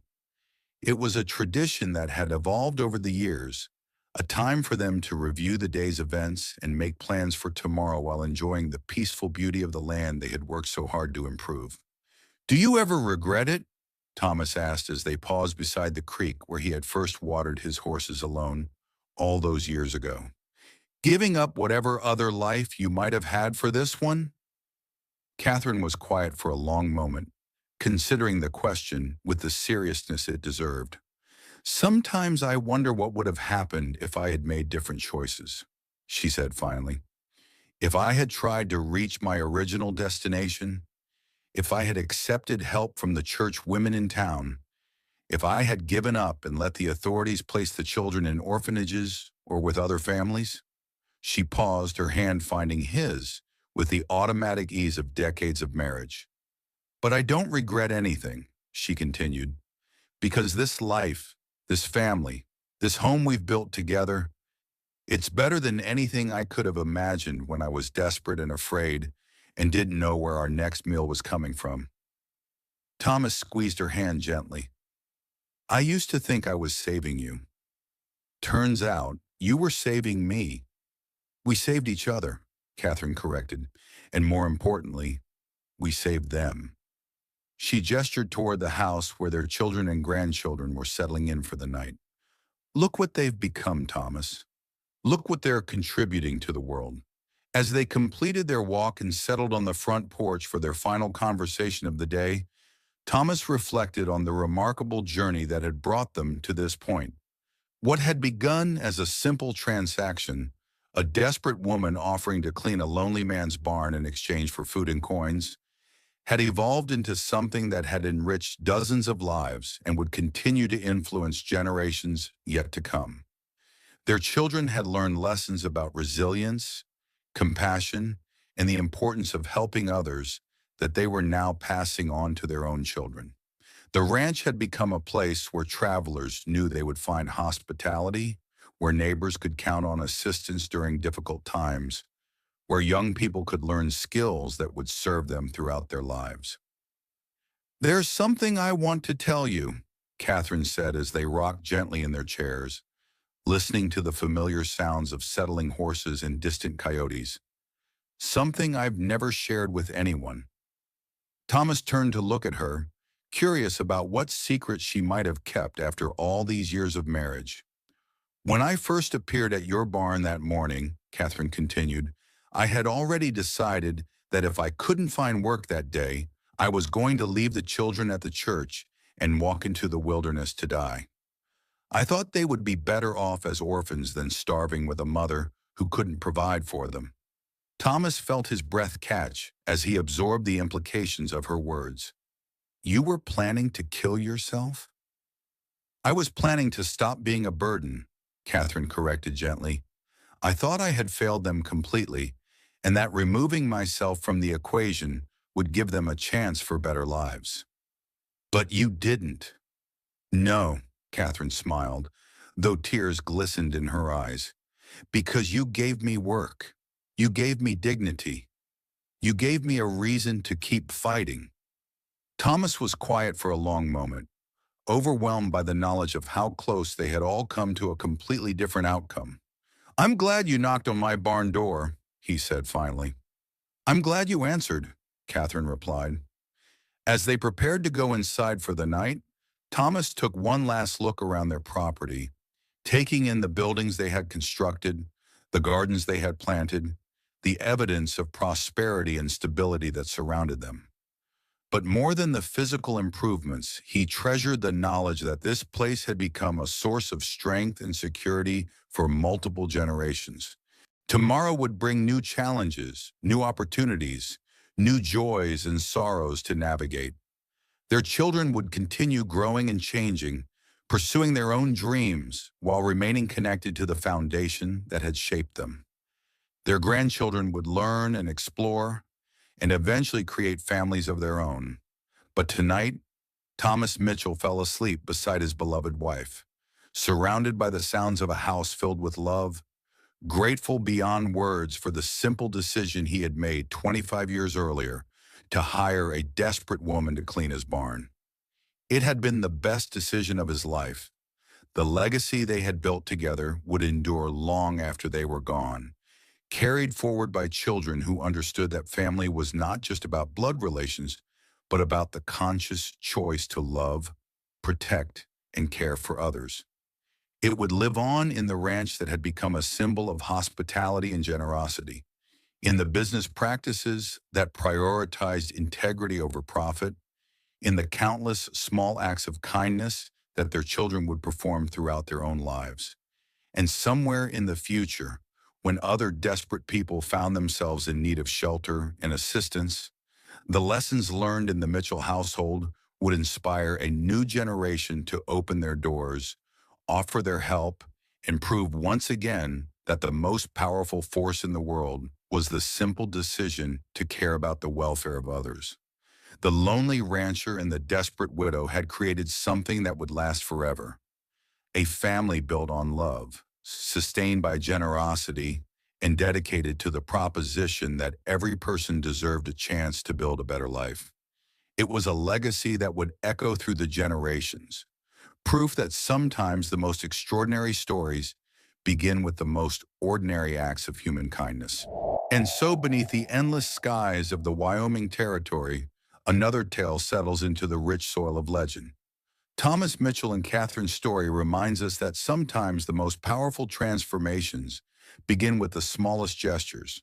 [SPEAKER 1] It was a tradition that had evolved over the years, a time for them to review the day's events and make plans for tomorrow while enjoying the peaceful beauty of the land they had worked so hard to improve. "Do you ever regret it?" Thomas asked as they paused beside the creek where he had first watered his horses alone, all those years ago. "Giving up whatever other life you might have had for this one?" Catherine was quiet for a long moment, considering the question with the seriousness it deserved. "Sometimes I wonder what would have happened if I had made different choices," she said finally. "If I had tried to reach my original destination, if I had accepted help from the church women in town, if I had given up and let the authorities place the children in orphanages or with other families." She paused, her hand finding his, with the automatic ease of decades of marriage. "But I don't regret anything," she continued, "because this life, this family, this home we've built together, it's better than anything I could have imagined when I was desperate and afraid and didn't know where our next meal was coming from." Thomas squeezed her hand gently. "I used to think I was saving you. Turns out you were saving me." "We saved each other," Catherine corrected, "and more importantly, we saved them." She gestured toward the house where their children and grandchildren were settling in for the night. "Look what they've become, Thomas. Look what they're contributing to the world." As they completed their walk and settled on the front porch for their final conversation of the day, Thomas reflected on the remarkable journey that had brought them to this point. What had begun as a simple transaction, a desperate woman offering to clean a lonely man's barn in exchange for food and coins, had evolved into something that had enriched dozens of lives and would continue to influence generations yet to come. Their children had learned lessons about resilience, compassion, and the importance of helping others that they were now passing on to their own children. The ranch had become a place where travelers knew they would find hospitality, where neighbors could count on assistance during difficult times, where young people could learn skills that would serve them throughout their lives. "There's something I want to tell you," Catherine said as they rocked gently in their chairs, listening to the familiar sounds of settling horses and distant coyotes. "Something I've never shared with anyone." Thomas turned to look at her, curious about what secret she might have kept after all these years of marriage. When I first appeared at your barn that morning, Catherine continued, I had already decided that if I couldn't find work that day, I was going to leave the children at the church and walk into the wilderness to die. I thought they would be better off as orphans than starving with a mother who couldn't provide for them. Thomas felt his breath catch as he absorbed the implications of her words. You were planning to kill yourself? I was planning to stop being a burden, Catherine corrected gently. I thought I had failed them completely, and that removing myself from the equation would give them a chance for better lives. But you didn't. No, Catherine smiled, though tears glistened in her eyes. Because you gave me work. You gave me dignity. You gave me a reason to keep fighting. Thomas was quiet for a long moment, overwhelmed by the knowledge of how close they had all come to a completely different outcome. I'm glad you knocked on my barn door, he said finally. I'm glad you answered, Catherine replied. As they prepared to go inside for the night, Thomas took one last look around their property, taking in the buildings they had constructed, the gardens they had planted, the evidence of prosperity and stability that surrounded them. But more than the physical improvements, he treasured the knowledge that this place had become a source of strength and security for multiple generations. Tomorrow would bring new challenges, new opportunities, new joys and sorrows to navigate. Their children would continue growing and changing, pursuing their own dreams while remaining connected to the foundation that had shaped them. Their grandchildren would learn and explore, and eventually create families of their own. But tonight, Thomas Mitchell fell asleep beside his beloved wife, surrounded by the sounds of a house filled with love, grateful beyond words for the simple decision he had made 25 years earlier to hire a desperate woman to clean his barn. It had been the best decision of his life. The legacy they had built together would endure long after they were gone, carried forward by children who understood that family was not just about blood relations, but about the conscious choice to love, protect, and care for others. It would live on in the ranch that had become a symbol of hospitality and generosity, in the business practices that prioritized integrity over profit, in the countless small acts of kindness that their children would perform throughout their own lives. And somewhere in the future, when other desperate people found themselves in need of shelter and assistance, the lessons learned in the Mitchell household would inspire a new generation to open their doors, offer their help, and prove once again that the most powerful force in the world was the simple decision to care about the welfare of others. The lonely rancher and the desperate widow had created something that would last forever. A family built on love, sustained by generosity, and dedicated to the proposition that every person deserved a chance to build a better life. It was a legacy that would echo through the generations, proof that sometimes the most extraordinary stories begin with the most ordinary acts of human kindness. And so beneath the endless skies of the Wyoming Territory, another tale settles into the rich soil of legend. Thomas Mitchell and Catherine's story reminds us that sometimes the most powerful transformations begin with the smallest gestures: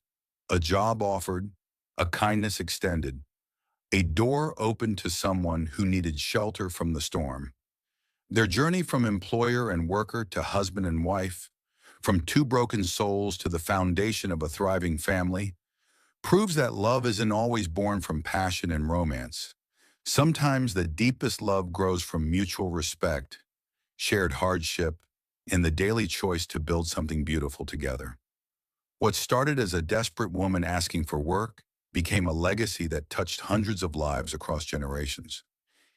[SPEAKER 1] a job offered, a kindness extended, a door opened to someone who needed shelter from the storm. Their journey from employer and worker to husband and wife, from two broken souls to the foundation of a thriving family, proves that love isn't always born from passion and romance. Sometimes the deepest love grows from mutual respect, shared hardship, and the daily choice to build something beautiful together. What started as a desperate woman asking for work became a legacy that touched hundreds of lives across generations.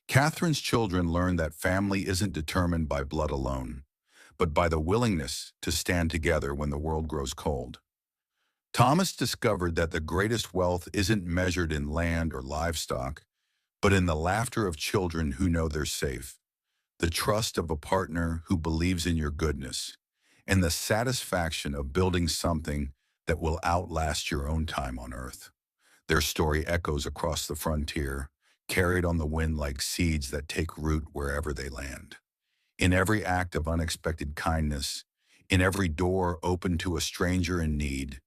[SPEAKER 1] Catherine's children learned that family isn't determined by blood alone, but by the willingness to stand together when the world grows cold. Thomas discovered that the greatest wealth isn't measured in land or livestock, but in the laughter of children who know they're safe, the trust of a partner who believes in your goodness, and the satisfaction of building something that will outlast your own time on earth. Their story echoes across the frontier, carried on the wind like seeds that take root wherever they land. In every act of unexpected kindness, in every door open to a stranger in need,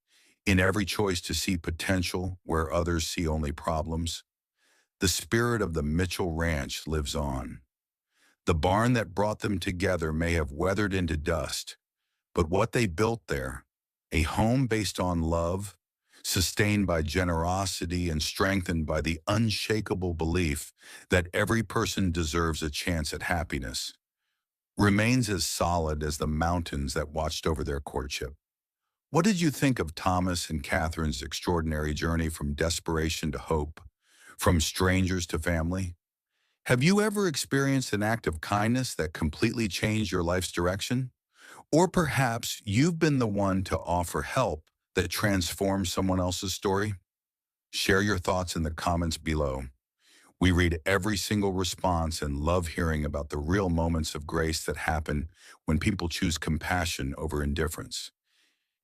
[SPEAKER 1] in every choice to see potential where others see only problems, the spirit of the Mitchell Ranch lives on. The barn that brought them together may have weathered into dust, but what they built there, a home based on love, sustained by generosity and strengthened by the unshakable belief that every person deserves a chance at happiness, remains as solid as the mountains that watched over their courtship. What did you think of Thomas and Catherine's extraordinary journey from desperation to hope, from strangers to family? Have you ever experienced an act of kindness that completely changed your life's direction? Or perhaps you've been the one to offer help that transforms someone else's story? Share your thoughts in the comments below. We read every single response and love hearing about the real moments of grace that happen when people choose compassion over indifference.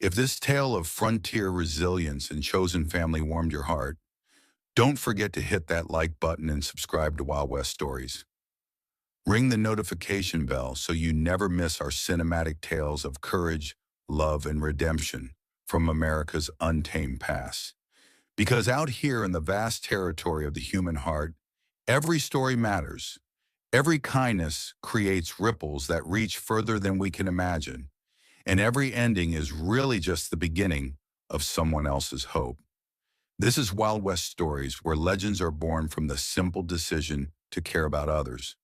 [SPEAKER 1] If this tale of frontier resilience and chosen family warmed your heart, don't forget to hit that like button and subscribe to Wild West Stories. Ring the notification bell so you never miss our cinematic tales of courage, love, and redemption from America's untamed past. Because out here in the vast territory of the human heart, every story matters. Every kindness creates ripples that reach further than we can imagine. And every ending is really just the beginning of someone else's hope. This is Wild West Stories, where legends are born from the simple decision to care about others.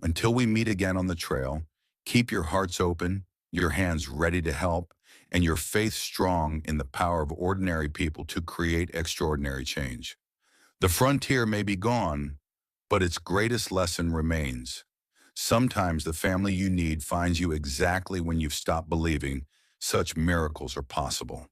[SPEAKER 1] Until we meet again on the trail, keep your hearts open, your hands ready to help, and your faith strong in the power of ordinary people to create extraordinary change. The frontier may be gone, but its greatest lesson remains. Sometimes the family you need finds you exactly when you've stopped believing such miracles are possible.